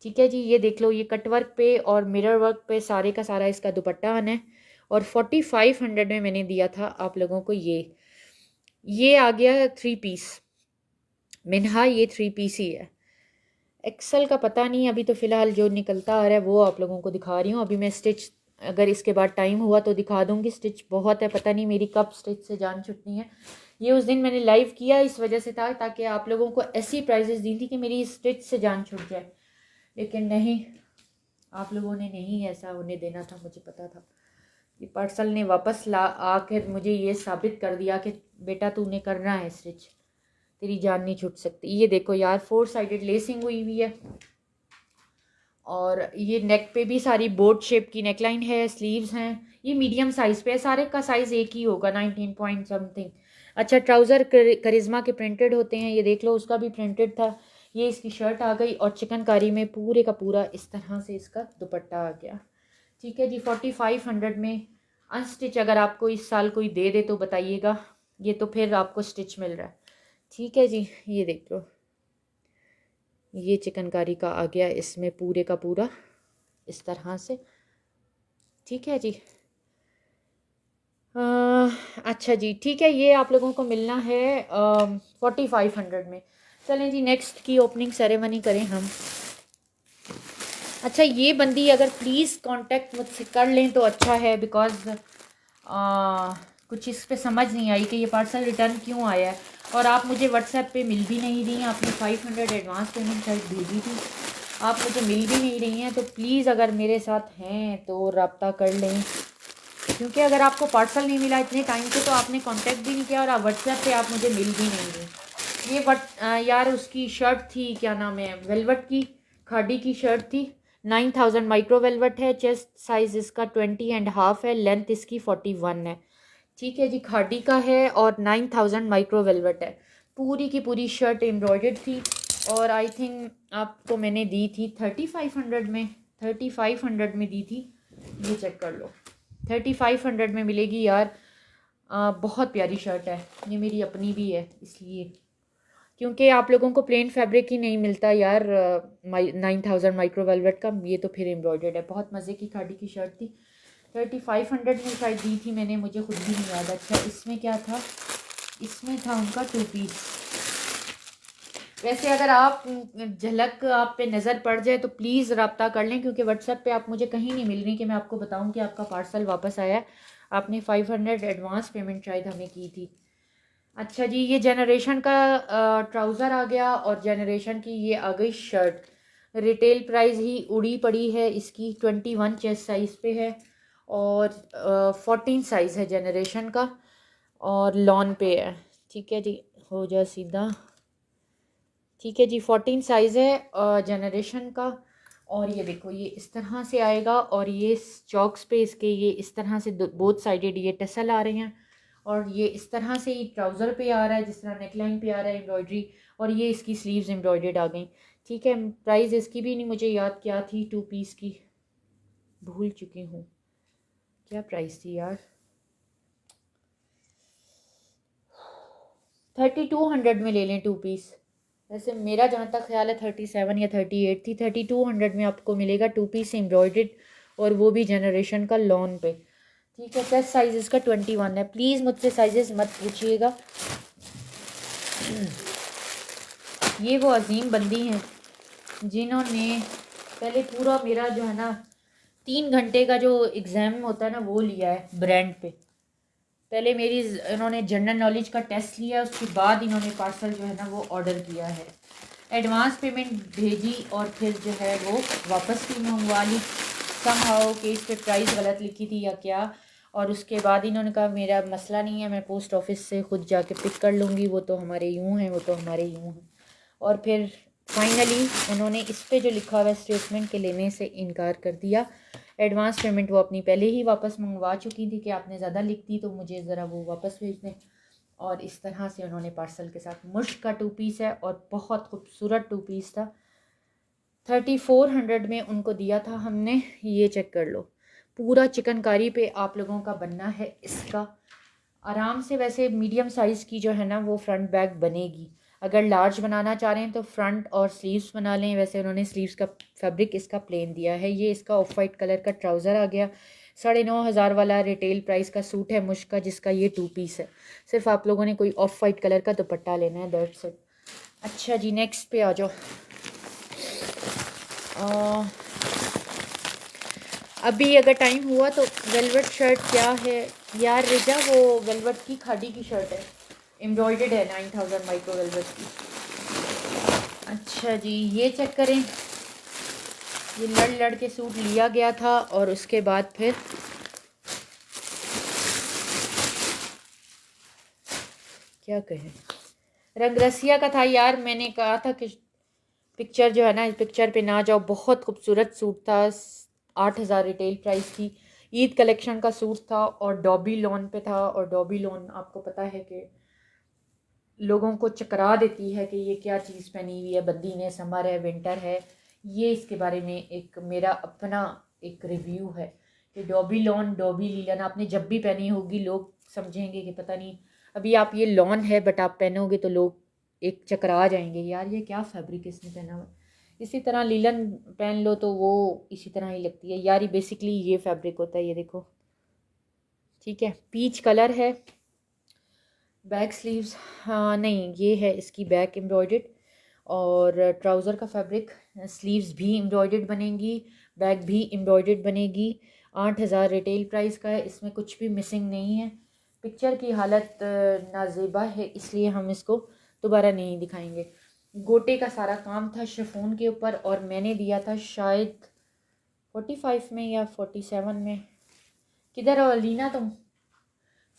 ठीक है जी, ये देख लो, ये कट वर्क पे और मिरर वर्क पे सारे का सारा इसका दुपट्टा आना है और 4500 में मैंने दिया था आप लोगों को। ये आ गया 3 पीस मिनहा, ये 3 पीस ही है। एक्सल का पता नहीं, अभी तो फ़िलहाल जो निकलता आ रहा है वो आप लोगों को दिखा रही हूँ। अभी मैं स्टिच, अगर इसके बाद टाइम हुआ तो दिखा दूँगी। स्टिच बहुत है, पता नहीं मेरी कब स्टिच से जान छुटनी है। ये उस दिन मैंने लाइव किया इस वजह से था, ताकि आप लोगों को ऐसी प्राइजेस दी थी कि मेरी स्टिच से जान छुट जाए, लेकिन नहीं, आप लोगों ने नहीं ऐसा उन्हें देना था, मुझे पता था। ये पार्सल ने वापस ला आकर मुझे ये साबित कर दिया कि बेटा तूने करना है स्टिच, तेरी जान नहीं छूट सकती। ये देखो यार, 4 साइडेड लेसिंग हुई हुई है, और ये नेक पे भी सारी बोट शेप की नेकलाइन है, स्लीव्स हैं। ये मीडियम साइज़ पे है, सारे का साइज़ एक ही होगा, 19 पॉइंट समथिंग। अच्छा, ट्राउज़र करिश्मा के प्रिंटेड होते हैं, ये देख लो, उसका भी प्रिंटेड था। ये इसकी शर्ट आ गई, और चिकनकारी में पूरे का पूरा इस तरह से इसका दुपट्टा आ गया। ठीक है जी, 4500 में अनस्टिच अगर आपको इस साल कोई दे दे तो बताइएगा, ये तो फिर आपको स्टिच मिल रहा है। ठीक है जी, ये देख लो, ये चिकनकारी का आ गया इसमें पूरे का पूरा इस तरह से। ठीक है जी। अच्छा जी, ठीक है, ये आप लोगों को मिलना है 4500 में। चलें जी, नेक्स्ट की ओपनिंग सेरेमनी करें हम। अच्छा, ये बंदी अगर प्लीज़ कांटेक्ट मुझसे कर लें तो अच्छा है, बिकॉज़ कुछ इस पे समझ नहीं आई कि ये पार्सल रिटर्न क्यों आया है, और आप मुझे व्हाट्सएप पे मिल भी नहीं रही हैं। आपने 500 एडवांस पेमेंट शायद भेजी थी, आप मुझे मिल भी नहीं रही हैं। तो प्लीज़ अगर मेरे साथ हैं तो रब्ता कर लें, क्योंकि अगर आपको पार्सल नहीं मिला इतने टाइम से तो आपने कांटेक्ट भी नहीं किया, और व्हाट्सएप पे आप मुझे मिल भी नहीं रही। ये यार उसकी शर्ट थी, क्या नाम है, वेलवेट की, खादी की शर्ट थी। 9000 माइक्रो वेलवेट है, चेस्ट साइज इसका 20.5 है, लेंथ इसकी 41 है। ठीक है जी, खादी का है और 9000 माइक्रो वेलवेट है। पूरी की पूरी शर्ट एम्ब्रॉयडर्ड थी, और आई थिंक आपको मैंने दी थी 3500 में, 3500 में दी थी। ये चेक कर लो, 3500 में मिलेगी यार। बहुत प्यारी शर्ट है, ये मेरी अपनी भी है, इसलिए, क्योंकि आप लोगों को प्लेन फैब्रिक ही नहीं मिलता यार 9000 माइक्रो वेलवेट का, ये तो फिर एम्ब्रॉयडर्ड है। बहुत मज़े की खादी की शर्ट थी, 3500 में शायद दी थी मैंने, मुझे खुद भी नहीं याद। अच्छा, इसमें क्या था, इसमें था उनका 2 पीस। वैसे अगर आप झलक आप पे नज़र पड़ जाए तो प्लीज़ रब्ता कर लें, क्योंकि व्हाट्सएप पे आप मुझे कहीं नहीं मिल रही कि मैं आपको बताऊं कि आपका पार्सल वापस आया है। आपने 500 एडवांस पेमेंट शायद हमें की थी। अच्छा जी, ये जनरेशन का ट्राउज़र आ गया, और जनरेशन की ये आ गई शर्ट। रिटेल प्राइस ही उड़ी पड़ी है इसकी, 21 चेस्ट साइज़ पे है, और 14 साइज़ है जनरेशन का, और लॉन पे है। ठीक है जी, हो जा सीधा। ठीक है जी, 14 साइज़ है जनरेशन का, और ये देखो, ये इस तरह से आएगा, और ये चॉक्स पे इसके ये इस तरह से बोथ साइडेड ये टसल आ रहे हैं, और ये इस तरह से ये ट्राउज़र पे आ रहा है, जिस तरह नेकलाइन पे आ रहा है एम्ब्रॉयडरी, और ये इसकी स्लीव्स एम्ब्रॉयडर्ड आ गई। ठीक है, प्राइस इसकी भी नहीं मुझे याद क्या थी, 2 पीस की भूल चुकी हूँ, क्या प्राइस थी यार। 3200 में ले लें 2 पीस। वैसे मेरा जहाँ तक ख्याल है 37 या 38 थी, 3200 में आपको मिलेगा 2 पीस एम्ब्रॉयडर्ड, और वो भी जनरेशन का लॉन पे। ठीक है, चेस्ट साइज इसका 21 है। प्लीज़ मुझसे साइजेस मत पूछिएगा। ये वो अजीम बंदी हैं जिन्होंने पहले पूरा मेरा जो है ना 3 घंटे का जो एग्ज़ाम होता है ना वो लिया है ब्रांड पे। पहले मेरी इन्होंने जनरल नॉलेज का टेस्ट लिया, उसके बाद इन्होंने पार्सल जो है ना वो ऑर्डर किया है। एडवांस पेमेंट भेजी, और फिर जो है वो वापस भी मंगवा ली समहाउ कि इस पे प्राइस गलत लिखी थी या क्या। और उसके बाद इन्होंने कहा मेरा मसला नहीं है, मैं पोस्ट ऑफिस से ख़ुद जाके पिक कर लूँगी, वो तो हमारे यूँ हैं, वो तो हमारे यूँ हैं। और फिर फाइनली उन्होंने इस पे जो लिखा हुआ है स्टेटमेंट के लेने से इनकार कर दिया। एडवांस पेमेंट वो अपनी पहले ही वापस मंगवा चुकी थी कि आपने ज़्यादा लिख दी तो मुझे ज़रा वो वापस भेज दें। और इस तरह से उन्होंने पार्सल के साथ मुश्क का 2 पीस है, और बहुत खूबसूरत 2 पीस था। 3400 में उनको दिया था हमने। ये चेक कर लो, पूरा चिकनकारी पे आप लोगों का बनना है इसका आराम से। वैसे मीडियम साइज़ की जो है ना वो फ्रंट बैक बनेगी। अगर लार्ज बनाना चाह रहे हैं तो फ्रंट और स्लीव्स बना लें। वैसे उन्होंने स्लीव्स का फैब्रिक इसका प्लेन दिया है। ये इसका ऑफ वाइट कलर का ट्राउज़र आ गया। 9500 वाला रिटेल प्राइस का सूट है मुश्क का, जिसका ये 2 पीस है। सिर्फ आप लोगों ने कोई ऑफ वाइट कलर का दुपट्टा लेना है, दैट्स इट। अच्छा जी, नेक्स्ट पे आ जाओ। अभी अगर टाइम हुआ तो वेलवेट शर्ट क्या है यार रिजा, वो वेलवेट की खादी की शर्ट है, एम्ब्रॉयडर्ड है, 9000 माइक्रो वेलवेट की। अच्छा जी, ये चेक करें, ये लड़ के सूट लिया गया था और उसके बाद फिर क्या कहें, रंगरसिया का था यार। मैंने कहा था कि पिक्चर जो है ना, इस पिक्चर पे ना जाओ, बहुत खूबसूरत सूट था, 8000 रिटेल प्राइस थी, ईद कलेक्शन का सूट था और डॉबी लॉन पे था। और डॉबी लॉन आपको पता है कि लोगों को चकरा देती है कि ये क्या चीज़ पहनी हुई है, बंदी ने, समर है, विंटर है। ये इसके बारे में एक मेरा अपना एक रिव्यू है कि डॉबी लॉन, डॉबी लीलन आपने जब भी पहनी होगी लोग समझेंगे कि पता नहीं, अभी आप ये लॉन है बट आप पहनोगे तो लोग एक चकरा जाएंगे, यार ये क्या फैब्रिक इसने पहना हुआ। इसी तरह लीलन पहन लो तो वो इसी तरह ही लगती है यार। ये बेसिकली ये फैब्रिक होता है, ये देखो, ठीक है, पीच कलर है। बैक स्लीव्स, हाँ नहीं, ये है इसकी बैक एम्ब्रॉयडर्ड और ट्राउज़र का फैब्रिक, स्लीव्स भी एम्ब्रॉयडर्ड बनेंगी, बैक भी एम्ब्रॉयडर्ड बनेगी। 8000 रिटेल प्राइस का है, इसमें कुछ भी मिसिंग नहीं है। पिक्चर की हालत नाजेबा है, इसलिए हम इसको दोबारा नहीं दिखाएंगे। गोटे का सारा काम था शिफॉन के ऊपर और मैंने दिया था शायद 45 में या 47 में, किधर हो लीना तुम,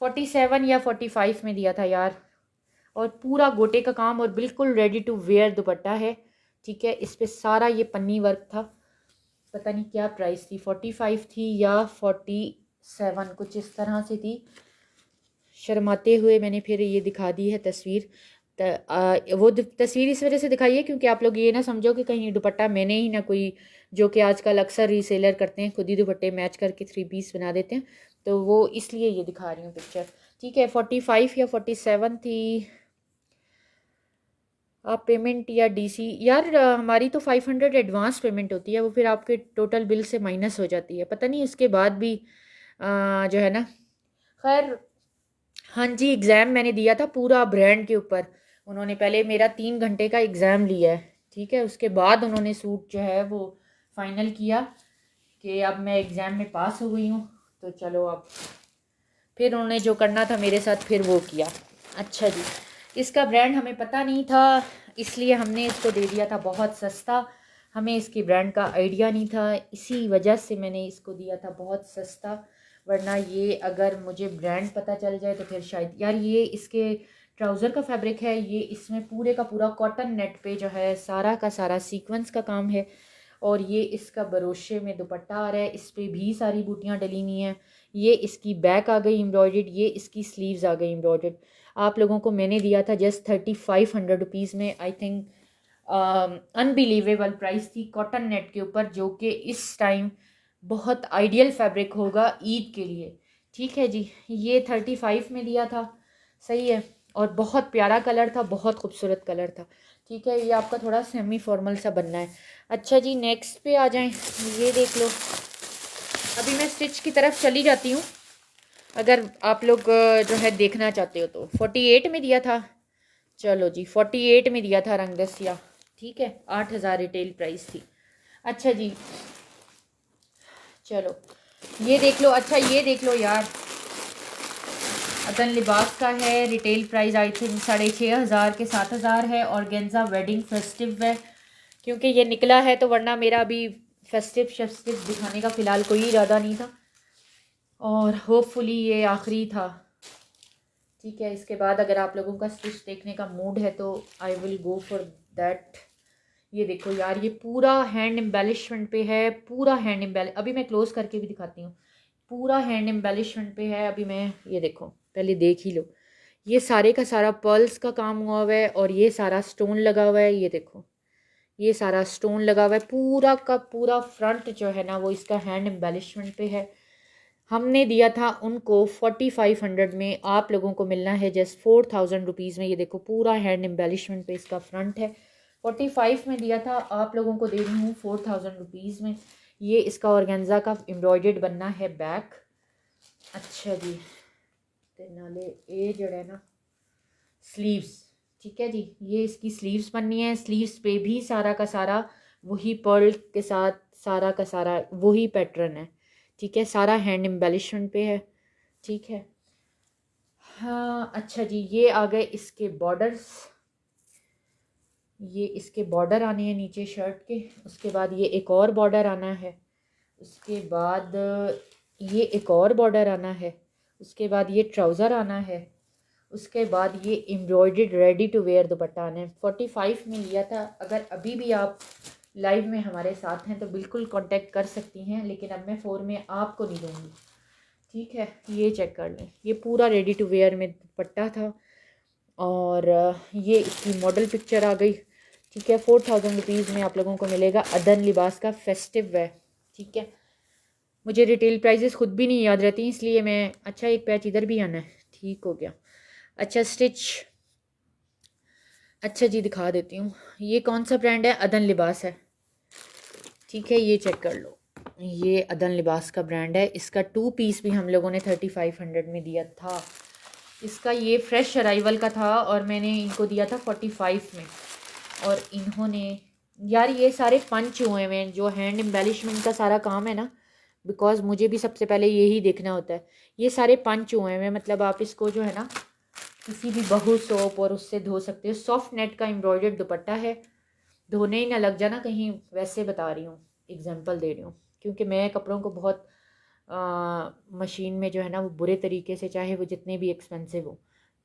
47 या 45 में दिया था यार। और पूरा गोटे का काम और बिल्कुल रेडी टू वेयर दुपट्टा है, ठीक है। इस पे सारा ये पन्नी वर्क था। पता नहीं क्या प्राइस थी, 45 थी या 47, कुछ इस तरह से थी। शर्माते हुए मैंने फिर ये दिखा दी है तस्वीर। वो तस्वीर इस वजह से दिखाई है क्योंकि आप लोग ये ना समझो कि कहीं दुपट्टा मैंने ही ना कोई, जो कि आजकल अक्सर रीसेलर करते हैं, खुद ही दुपट्टे मैच करके 3 पीस बना देते हैं, तो वो इसलिए ये दिखा रही हूँ पिक्चर, ठीक है। 45 या 47 थी। आप पेमेंट या डीसी, यार हमारी तो 500 एडवांस पेमेंट होती है, वो फिर आपके टोटल बिल से माइनस हो जाती है, पता नहीं उसके बाद भी जो है ना। खैर, हाँ जी, एग्ज़ाम मैंने दिया था पूरा ब्रांड के ऊपर। उन्होंने पहले मेरा 3 घंटे का एग्ज़ाम लिया है, ठीक है, उसके बाद उन्होंने सूट जो है वो फाइनल किया कि अब मैं एग्ज़ाम में पास हो गई हूँ, तो चलो अब फिर उन्होंने जो करना था मेरे साथ फिर वो किया। अच्छा जी, इसका ब्रांड हमें पता नहीं था, इसलिए हमने इसको दे दिया था बहुत सस्ता। हमें इसकी ब्रांड का आइडिया नहीं था, इसी वजह से मैंने इसको दिया था बहुत सस्ता। वरना ये अगर मुझे ब्रांड पता चल जाए तो फिर शायद, यार ये इसके ट्राउज़र का फैब्रिक है, ये इसमें पूरे का पूरा कॉटन नेट पे जो है सारा का सारा सीक्वेंस का काम है। और ये इसका बरोशे में दुपट्टा आ रहा है, इस पर भी सारी बूटियाँ डली हुई हैं। ये इसकी बैक आ गई एम्ब्रॉयडर्ड, ये इसकी स्लीव्स आ गई एम्ब्रॉयडर्ड। आप लोगों को मैंने दिया था जस्ट 3500 रुपीज़ में, आई थिंक अनबिलीवेबल प्राइस थी कॉटन नेट के ऊपर, जो कि इस टाइम बहुत आइडियल फैब्रिक होगा ईद के लिए, ठीक है जी। ये 35 में दिया था, सही है, और बहुत प्यारा कलर था, बहुत खूबसूरत कलर था, ठीक है। ये आपका थोड़ा सेमी फॉर्मल सा बनना है। अच्छा जी, नेक्स्ट पे आ जाएं, ये देख लो। अभी मैं स्टिच की तरफ चली जाती हूँ, अगर आप लोग जो है देखना चाहते हो तो। 48 में दिया था, चलो जी 48 में दिया था रंगदसिया, ठीक है, 8000 रिटेल प्राइस थी। अच्छा जी, चलो ये देख लो। अच्छा ये देख लो यार, अदन लिबास का है, रिटेल प्राइस आई थिंक 6500 के 7000 है, और गेंजा वेडिंग फेस्टिव है, क्योंकि ये निकला है तो, वरना मेरा अभी फेस्टिव शेस्टिव दिखाने का फ़िलहाल कोई इरादा नहीं था, और होपफुली ये आखिरी था, ठीक है। इसके बाद अगर आप लोगों का स्टिच देखने का मूड है तो I will go for that. ये देखो यार, ये पूरा हैंड एम्बेलिशमेंट पे है, पूरा हैंड एम्बेलिश, अभी मैं क्लोज करके भी दिखाती हूँ, पूरा हैंड एम्बेलिशमेंट पे है। अभी मैं, ये देखो, पहले देख ही लो, ये सारे का सारा पर्ल्स का काम हुआ हुआ है और ये सारा स्टोन लगा हुआ है, ये देखो, ये सारा स्टोन लगा हुआ है, पूरा का पूरा फ्रंट जो है ना वो इसका हैंड एम्बेलिशमेंट पे है। हमने दिया था उनको 4500 में, आप लोगों को मिलना है जस्ट 4000 रुपीज़ में। ये देखो पूरा हैंड एम्बेलिशमेंट पे इसका फ्रंट है, 45 में दिया था, आप लोगों को दे रही हूँ 4000 रुपीज़ में। ये इसका ऑर्गेन्जा का एम्ब्रॉयडर्ड बनना है बैक। अच्छा जी, ते नाले ये जड़ा है ना स्लीव्स, ठीक है जी, ये इसकी स्लीव्स बननी है, स्लीव्स पे भी सारा का सारा वही पर्ल के साथ सारा का सारा वही पैटर्न है, ठीक है। सारा हैंड एम्बेलिशमेंट पे है, ठीक है। हाँ अच्छा जी, ये आ गए इसके बॉर्डर्स। ये इसके बॉर्डर आने हैं नीचे शर्ट के। उसके बाद ये एक और बॉर्डर आना है। उसके बाद ये एक और बॉर्डर आना है। उसके बाद ये ट्राउज़र आना है। उसके बाद ये embroidered ready to wear dupatta आना है। 45 में लिया था। अगर अभी भी आप लाइव में हमारे साथ हैं तो बिल्कुल कांटेक्ट कर सकती हैं, लेकिन अब मैं 4 में आपको नहीं दूँगी, ठीक है। ये चेक कर लें, ये पूरा रेडी टू वेयर में दुपट्टा था और ये इसकी मॉडल पिक्चर आ गई, ठीक है। 4000 रुपीज़ में आप लोगों को मिलेगा अदन लिबास का फेस्टिव वेयर, ठीक है। मुझे रिटेल प्राइजेस खुद भी नहीं याद रहती, इसलिए मैं अच्छा एक पैच इधर भी आना है, ठीक हो गया। अच्छा स्टिच, अच्छा जी दिखा देती हूँ। ये कौन सा ब्रांड है? अदन लिबास है, ठीक है। ये चेक कर लो, ये अदन लिबास का ब्रांड है। इसका 2 पीस भी हम लोगों ने 3500 में दिया था। इसका ये फ्रेश अराइवल का था और मैंने इनको दिया था 45 में। और इन्होंने यार ये सारे पंच हुए हैं, जो हैंड एम्बेलिशमेंट का सारा काम है ना, बिकॉज मुझे भी सबसे पहले यही देखना होता है। ये सारे पंच हुए हैं, मतलब आप इसको जो है ना किसी भी बहू सोप और उससे धो सकते हो। सॉफ्ट नेट का एम्ब्रॉयडर्ड दुपट्टा है, धोने ही ना लग जाना कहीं, वैसे बता रही हूँ, एग्जांपल दे रही हूँ, क्योंकि मैं कपड़ों को बहुत मशीन में जो है ना वो बुरे तरीके से, चाहे वो जितने भी एक्सपेंसिव हो,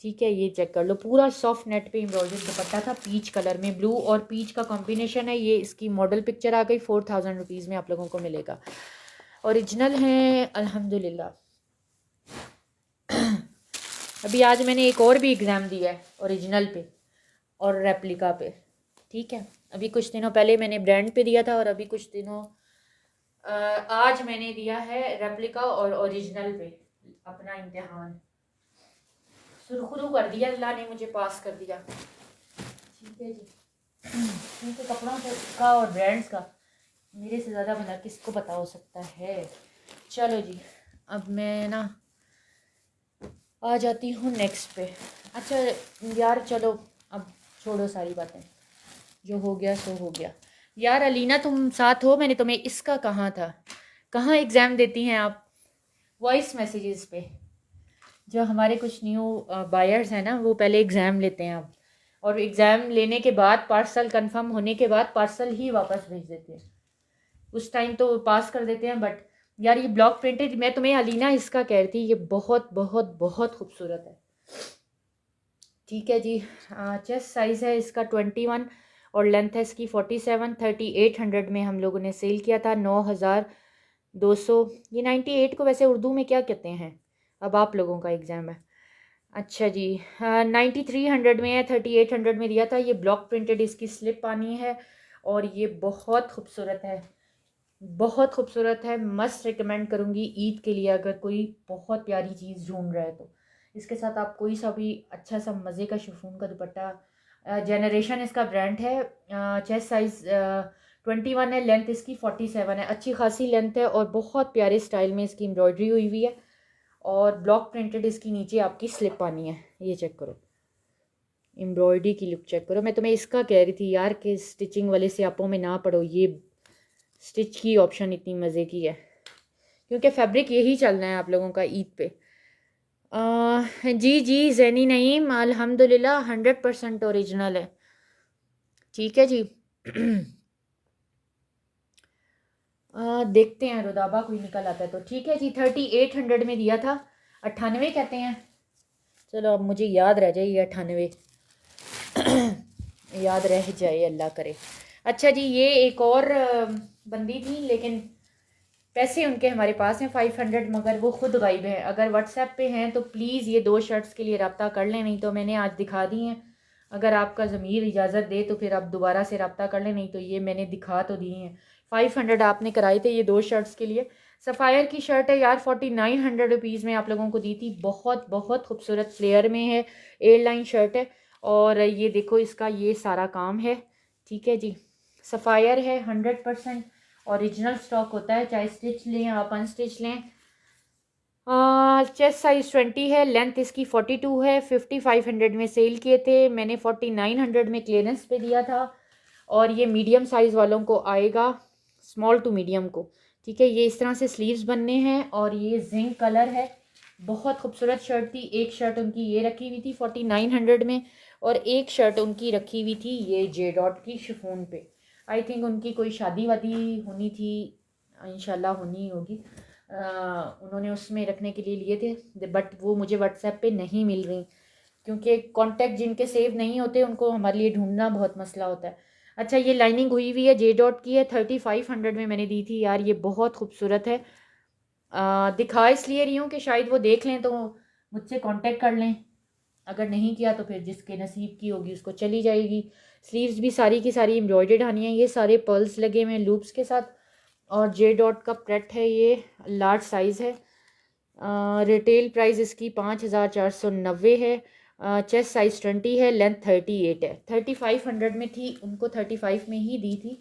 ठीक है। ये चेक कर लो, पूरा सॉफ्ट नेट पे एम्ब्रॉयडर्ड दुपट्टा था, पीच कलर में। ब्लू और पीच का कॉम्बिनेशन है। ये इसकी मॉडल पिक्चर आ गई। 4000 रुपीज़ में आप लोगों को मिलेगा। ओरिजिनल है अल्हम्दुलिल्लाह। अभी आज मैंने एक और भी एग्ज़ाम दिया है ओरिजिनल पे और रेप्लिका पे, ठीक है। अभी कुछ दिनों पहले मैंने ब्रांड पे दिया था और अभी कुछ दिनों आज मैंने दिया है रेप्लिका और ओरिजिनल पे अपना इम्तिहान। सुरखुरू कर दिया, अल्लाह ने मुझे पास कर दिया, ठीक है जी। क्योंकि कपड़ों का और ब्रांड्स का मेरे से ज़्यादा भला किसको पता हो सकता है। चलो जी, अब मैं ना आ जाती हूँ नेक्स्ट पे। अच्छा यार चलो, अब छोड़ो सारी बातें, जो हो गया सो हो गया। यार अलीना तुम साथ हो? मैंने तुम्हें इसका कहा था, कहाँ एग्ज़ाम देती हैं आप? वॉइस मैसेजेस पे। जो हमारे कुछ न्यू बायर्स हैं ना, वो पहले एग्ज़ाम लेते हैं अब, और एग्ज़ाम लेने के बाद पार्सल कंफर्म होने के बाद पार्सल ही वापस भेज देते हैं। उस टाइम तो पास कर देते हैं, बट यार ये ब्लॉक प्रिंटेड, मैं तुम्हें अलीना इसका कह रही थी, ये बहुत बहुत बहुत खूबसूरत है, ठीक है जी। चेस्ट साइज़ है इसका 21 और लेंथ है इसकी 47। 3800 में हम लोगों ने सेल किया था। 9200। ये 98 को वैसे उर्दू में क्या कहते हैं? अब आप लोगों का एग्ज़ाम है। अच्छा जी, 9300 में है, 3800 में दिया था। ये ब्लॉक प्रिंटेड इसकी स्लिप आनी है और ये बहुत खूबसूरत है, बहुत खूबसूरत है। मस्त रिकमेंड करूँगी ईद के लिए, अगर कोई बहुत प्यारी चीज़ ढूंढ रहा है तो। इसके साथ आप कोई सा भी अच्छा सा मज़े का शिफॉन का दुपट्टा, जेनरेशन इसका ब्रांड है। चेस्ट साइज़ 21 है, लेंथ इसकी 47 है। अच्छी खासी लेंथ है और बहुत प्यारे स्टाइल में इसकी एम्ब्रॉयडरी हुई हुई है और ब्लॉक प्रिंटेड इसकी नीचे आपकी स्लिप आनी है। ये चेक करो, एम्ब्रॉयडरी की लुक चेक करो। मैं तुम्हें इसका कह रही थी यार कि स्टिचिंग वाले स्यापों में ना पड़ो, ये स्टिच की ऑप्शन इतनी मज़े की है, क्योंकि फैब्रिक यही चलना है आप लोगों का ईद पे। जी जी जैनी नईम, अल्हम्दुलिल्लाह 100% ओरिजिनल है, ठीक है जी। देखते हैं रुदाबा कोई निकल आता है तो, ठीक है जी। 3800 में दिया था, 98 कहते हैं। चलो अब मुझे याद रह जाए ये 98 याद रह जाए, अल्लाह करे। अच्छा जी, ये एक और बंदी थी, लेकिन पैसे उनके हमारे पास हैं 500, मगर वो खुद गायब है। अगर व्हाट्सएप पे हैं तो प्लीज़ ये 2 शर्ट्स के लिए रब्ता कर लें, नहीं तो मैंने आज दिखा दी हैं। अगर आपका ज़मीर इजाज़त दे तो फिर आप दोबारा से रब्ता कर लें, नहीं तो ये मैंने दिखा तो दी हैं। 500 आपने कराए थे ये 2 शर्ट्स के लिए। सफ़ायर की शर्ट है यार, 4900 रुपीज़ में आप लोगों को दी थी। बहुत बहुत खूबसूरत फ्लेयर में है, एयरलाइन शर्ट है और ये देखो इसका ये सारा काम है, ठीक है जी। सफ़ायर है, 100% ओरिजिनल स्टॉक होता है, चाहे स्टिच लें आप अनस्टिच लें। चेस्ट साइज़ 20 है, लेंथ इसकी 42 है। 5500 में सेल किए थे, मैंने 4900 में क्लियरेंस पे दिया था और ये मीडियम साइज़ वालों को आएगा, स्मॉल टू मीडियम को। ठीक है, ये इस तरह से स्लीव्स बनने हैं और ये जिंक कलर है। बहुत खूबसूरत शर्ट थी। एक शर्ट उनकी ये रखी हुई थी 4900 में, और एक शर्ट उनकी रखी हुई थी ये जे डॉट की शिफॉन पे। आई थिंक उनकी कोई शादी वादी होनी थी, इंशाल्लाह होनी ही होगी। उन्होंने उसमें रखने के लिए लिए थे, बट वो मुझे व्हाट्सएप पे नहीं मिल रही, क्योंकि कॉन्टैक्ट जिनके सेव नहीं होते उनको हमारे लिए ढूंढना बहुत मसला होता है। अच्छा, ये लाइनिंग हुई हुई है, जे डॉट की है, 3500 में मैंने दी थी यार। ये बहुत खूबसूरत है। दिखा इसलिए रही हूँ कि शायद वो देख लें तो मुझसे कांटेक्ट कर लें, अगर नहीं किया तो फिर जिसके नसीब की होगी उसको चली जाएगी। स्लीव्स भी सारी की सारी एम्ब्रॉयडर्ड आनी है। ये सारे पर्ल्स लगे हुए हैं लूप्स के साथ, और जे डॉट का प्रेट है, ये लार्ज साइज़ है। रिटेल प्राइस इसकी 5490 है। चेस्ट साइज़ 20 है, लेंथ 38 है। 3500 में थी, उनको 35 में ही दी थी।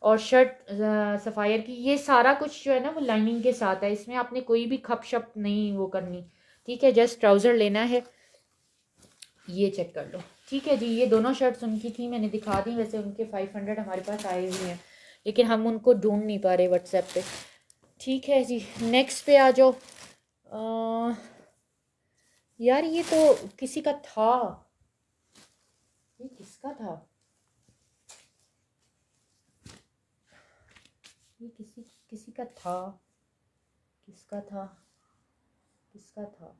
और शर्ट सफ़ायर की, ये सारा कुछ जो है ना वो लाइनिंग के साथ है, इसमें आपने कोई भी खप शप नहीं वो करनी। ठीक है, जस्ट ट्राउज़र लेना है। ये चेक कर लो। ठीक है जी, ये दोनों शर्ट्स उनकी थी, मैंने दिखा दी। वैसे उनके 500 हमारे पास आए हुए हैं, लेकिन हम उनको ढूंढ नहीं पा रहे व्हाट्सएप पे। ठीक है जी, नेक्स्ट पे आ जाओ। यार ये तो किसी का था, ये किसका था? ये किसी किसी का था, किसका था, किसका था?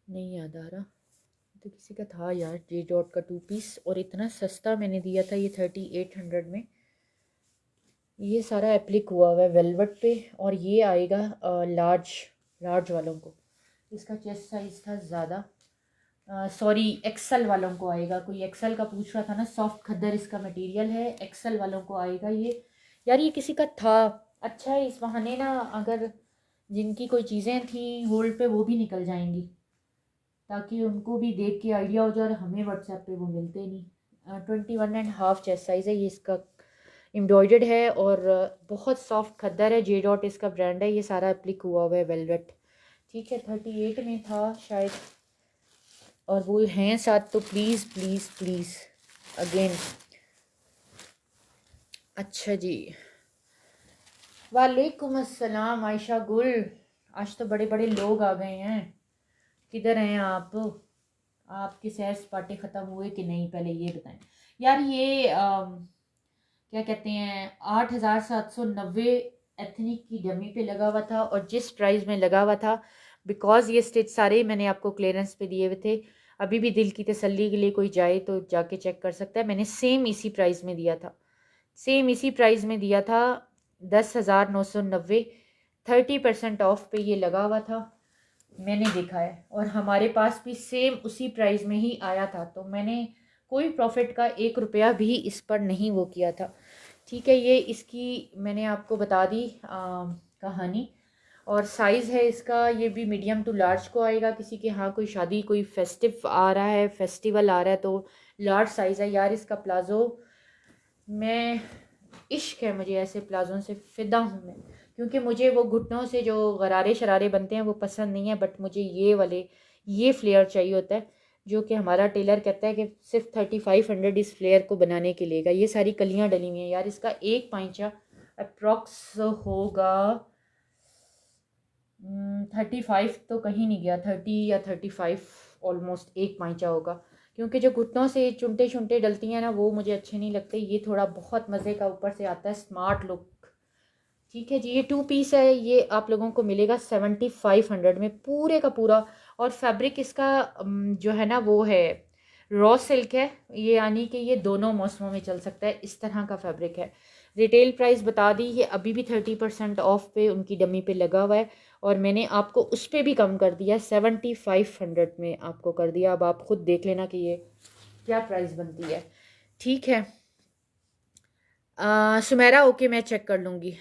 नहीं याद आ रहा। तो किसी का था यार, जे डॉट का 2 पीस, और इतना सस्ता मैंने दिया था ये 3800 में। ये सारा एप्लिक हुआ हुआ है वेलवेट पे, और ये आएगा लार्ज लार्ज वालों को। इसका चेस्ट साइज़ था ज़्यादा, सॉरी एक्सल वालों को आएगा। कोई एक्सल का पूछ रहा था ना, सॉफ्ट खद्दर इसका मटेरियल है, एक्सल वालों को आएगा ये। यार ये किसी का था। अच्छा है, इस बहाने ना अगर जिनकी कोई चीज़ें थी होल्ड पे वो भी निकल जाएंगी, ताकि उनको भी देख के आइडिया हो जाए, और हमें व्हाट्सएप पे वो मिलते नहीं। 21.5 चेस्ट साइज़ है ये इसका, एम्ब्रॉयडर्ड है, और बहुत सॉफ्ट खद्दर है। जे डॉट इसका ब्रांड है। ये सारा एप्लिक हुआ हुआ है वेलवेट। ठीक है, 38 में था शायद, और वो हैं साथ, तो प्लीज़ प्लीज़ प्लीज़ अगेन। अच्छा जी, वालेकुम अस्सलाम आयशा गुल। आज तो बड़े बड़े लोग आ गए हैं। किधर हैं आप? आपके सैर सपाटे ख़त्म हुए कि नहीं, पहले ये बताएं। यार ये क्या कहते हैं, 8790 एथनिक की डमी पे लगा हुआ था, और जिस प्राइस में लगा हुआ था, बिकॉज़ ये स्टिच सारे मैंने आपको क्लियरेंस पे दिए हुए थे। अभी भी दिल की तसल्ली के लिए कोई जाए तो जाके चेक कर सकता है। मैंने सेम इसी प्राइस में दिया था, सेम इसी प्राइस में दिया था, 10,990। 30% ऑफ पे ये लगा हुआ था, मैंने देखा है। और हमारे पास भी सेम उसी प्राइस में ही आया था, तो मैंने कोई प्रॉफिट का 1 रुपया भी इस पर नहीं वो किया था। ठीक है, ये इसकी मैंने आपको बता दी कहानी। और साइज़ है इसका, ये भी मीडियम टू लार्ज को आएगा। किसी के यहाँ कोई शादी, कोई फेस्टिव आ रहा है, फेस्टिवल आ रहा है, तो लार्ज साइज़ है यार इसका। प्लाज़ो, मैं इश्क है मुझे ऐसे प्लाज़ों से, फ़िदा हूँ मैं, क्योंकि मुझे वो घुटनों से जो गरारे शरारे बनते हैं वो पसंद नहीं है, बट मुझे ये वाले, ये फ्लेयर चाहिए होता है, जो कि हमारा टेलर कहता है कि सिर्फ 3500 इस फ्लेयर को बनाने के लिए। ये सारी कलियाँ डली हुई हैं यार। इसका एक पाइंचा अप्रॉक्स होगा 35 तो कहीं नहीं गया, 30 या 35 ऑलमोस्ट एक पाइंचा होगा। क्योंकि जो घुटनों से चुनटे चुनटे डलती हैं ना, वो मुझे अच्छे नहीं लगते। ये थोड़ा बहुत मज़े का ऊपर से आता है, स्मार्ट लुक। ठीक है जी, ये 2 पीस है। ये आप लोगों को मिलेगा 7500 में पूरे का पूरा। और फैब्रिक इसका जो है ना वो है रॉ सिल्क है, ये यानी कि ये दोनों मौसमों में चल सकता है, इस तरह का फैब्रिक है। रिटेल प्राइस बता दी, ये अभी भी 30% ऑफ पे उनकी डमी पे लगा हुआ है, और मैंने आपको उस पर भी कम कर दिया, 7500 में आपको कर दिया। अब आप खुद देख लेना कि ये क्या प्राइस बनती है। ठीक है सुमेरा, ओके मैं चेक कर लूँगी।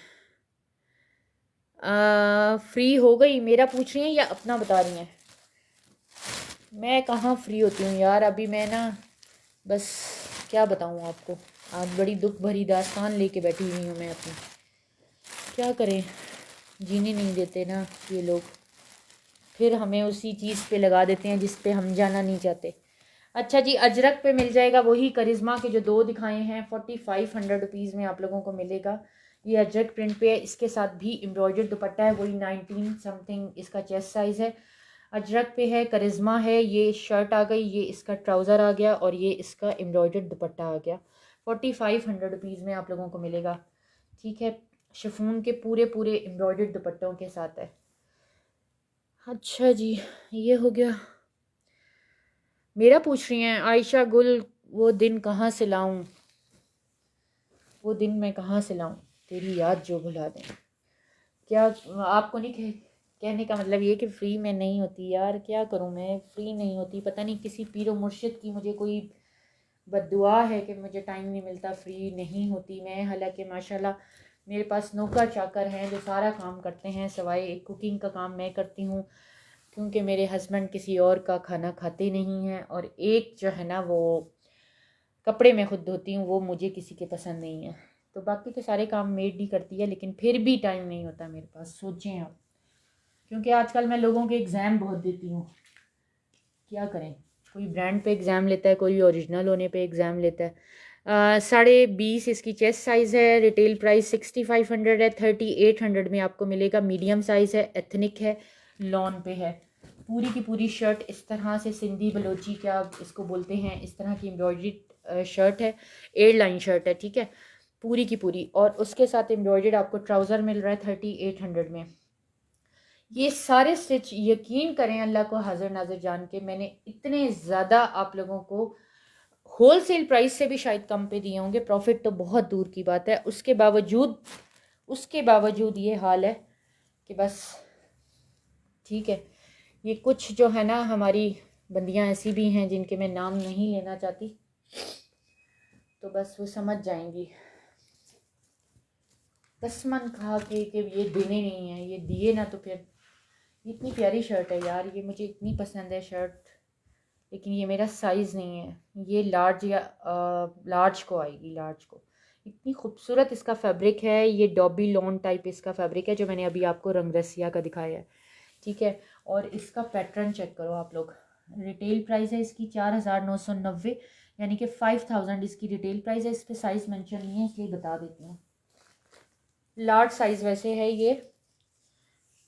फ्री हो गई मेरा पूछ रही हैं या अपना बता रही हैं? मैं कहाँ फ्री होती हूँ यार, अभी मैं ना बस क्या बताऊँ आपको, आज बड़ी दुख भरी दास्तान लेके बैठी हुई हूँ मैं अपनी। क्या करें, जीने नहीं देते ना ये लोग। फिर हमें उसी चीज़ पे लगा देते हैं जिस पे हम जाना नहीं चाहते। अच्छा जी, अजरक पे मिल जाएगा वही करिश्मा के जो दो दिखाए हैं, 4500 रुपीज़ में आप लोगों को मिलेगा। ये अजरक प्रिंट पे है, इसके साथ भी एम्ब्रॉयडर्ड दुपट्टा है, वही 19 समथिंग इसका चेस्ट साइज़ है। अजरक पे है, करिश्मा है, ये शर्ट आ गई, ये इसका ट्राउज़र आ गया और ये इसका एम्ब्रॉयडर्ड दुपट्टा आ गया। 4500 रुपीज़ में आप लोगों को मिलेगा। ठीक है, शिफॉन के पूरे पूरे एम्ब्रॉयडर्ड दुपट्टों के साथ है। अच्छा जी, ये हो गया। मेरा पूछ रही हैं आयशा गुल, वो दिन कहाँ से लाऊं, वो दिन मैं कहाँ से लाऊं, तेरी याद जो भुला दें। क्या आपको नहीं कहने का मतलब ये कि फ़्री में नहीं होती यार, क्या करूं मैं, फ़्री नहीं होती। पता नहीं किसी पीरो मुर्शिद की मुझे कोई बद्दुआ है कि मुझे टाइम नहीं मिलता, फ्री नहीं होती मैं। हालांकि माशाल्लाह मेरे पास नौकर चाकर हैं जो सारा काम करते हैं, सवाए कुकिंग का काम मैं करती हूँ, क्योंकि मेरे हस्बैंड किसी और का खाना खाते नहीं हैं। और एक जो है ना वो कपड़े मैं खुद धोती हूँ, वो मुझे किसी के पसंद नहीं है। तो बाकी तो सारे काम मेड ही करती है, लेकिन फिर भी टाइम नहीं होता मेरे पास, सोचें आप। क्योंकि आजकल मैं लोगों के एग्ज़ाम बहुत देती हूँ, क्या करें, कोई ब्रांड पे एग्ज़ाम लेता है, कोई ओरिजिनल होने पे एग्ज़ाम लेता है। 20.5 इसकी चेस्ट साइज़ है, रिटेल प्राइस 6500 है, 3800 में आपको मिलेगा। मीडियम साइज़ है, एथनिक है, लॉन पे है। पूरी की पूरी शर्ट इस तरह से सिंधी बलोची क्या इसको बोलते हैं, इस तरह की एम्ब्रॉयडरी शर्ट है, एयरलाइन शर्ट है, ठीक है, पूरी की पूरी। और उसके साथ एम्ब्रॉयडर्ड आपको ट्राउज़र मिल रहा है 3800 में। ये सारे स्टिच यकीन करें अल्लाह को हाजिर नाजिर जान के, मैंने इतने ज़्यादा आप लोगों को होल सेल प्राइस से भी शायद कम पे दिए होंगे, प्रॉफिट तो बहुत दूर की बात है। उसके बावजूद ये हाल है कि बस ठीक है। ये कुछ जो है ना हमारी बंदियां ऐसी भी हैं जिनके मैं नाम नहीं लेना चाहती, तो बस वो समझ जाएंगी कसमन खा के कि ये देने नहीं है, ये दिए ना तो फिर। इतनी प्यारी शर्ट है यार, ये मुझे इतनी पसंद है शर्ट, लेकिन ये मेरा साइज़ नहीं है। ये लार्ज या लार्ज को आएगी, लार्ज को। इतनी खूबसूरत इसका फैब्रिक है, ये डॉबी लॉन टाइप इसका फैब्रिक है जो मैंने अभी आपको रंगरसिया का दिखाया है, ठीक है। और इसका पैटर्न चेक करो आप लोग। रिटेल प्राइस है इसकी 4990, यानी कि 5000 इसकी रिटेल प्राइस है। इस पर साइज़ मेंशन नहीं है इसलिए बता देती हूँ। लार्ज साइज़ वैसे है ये,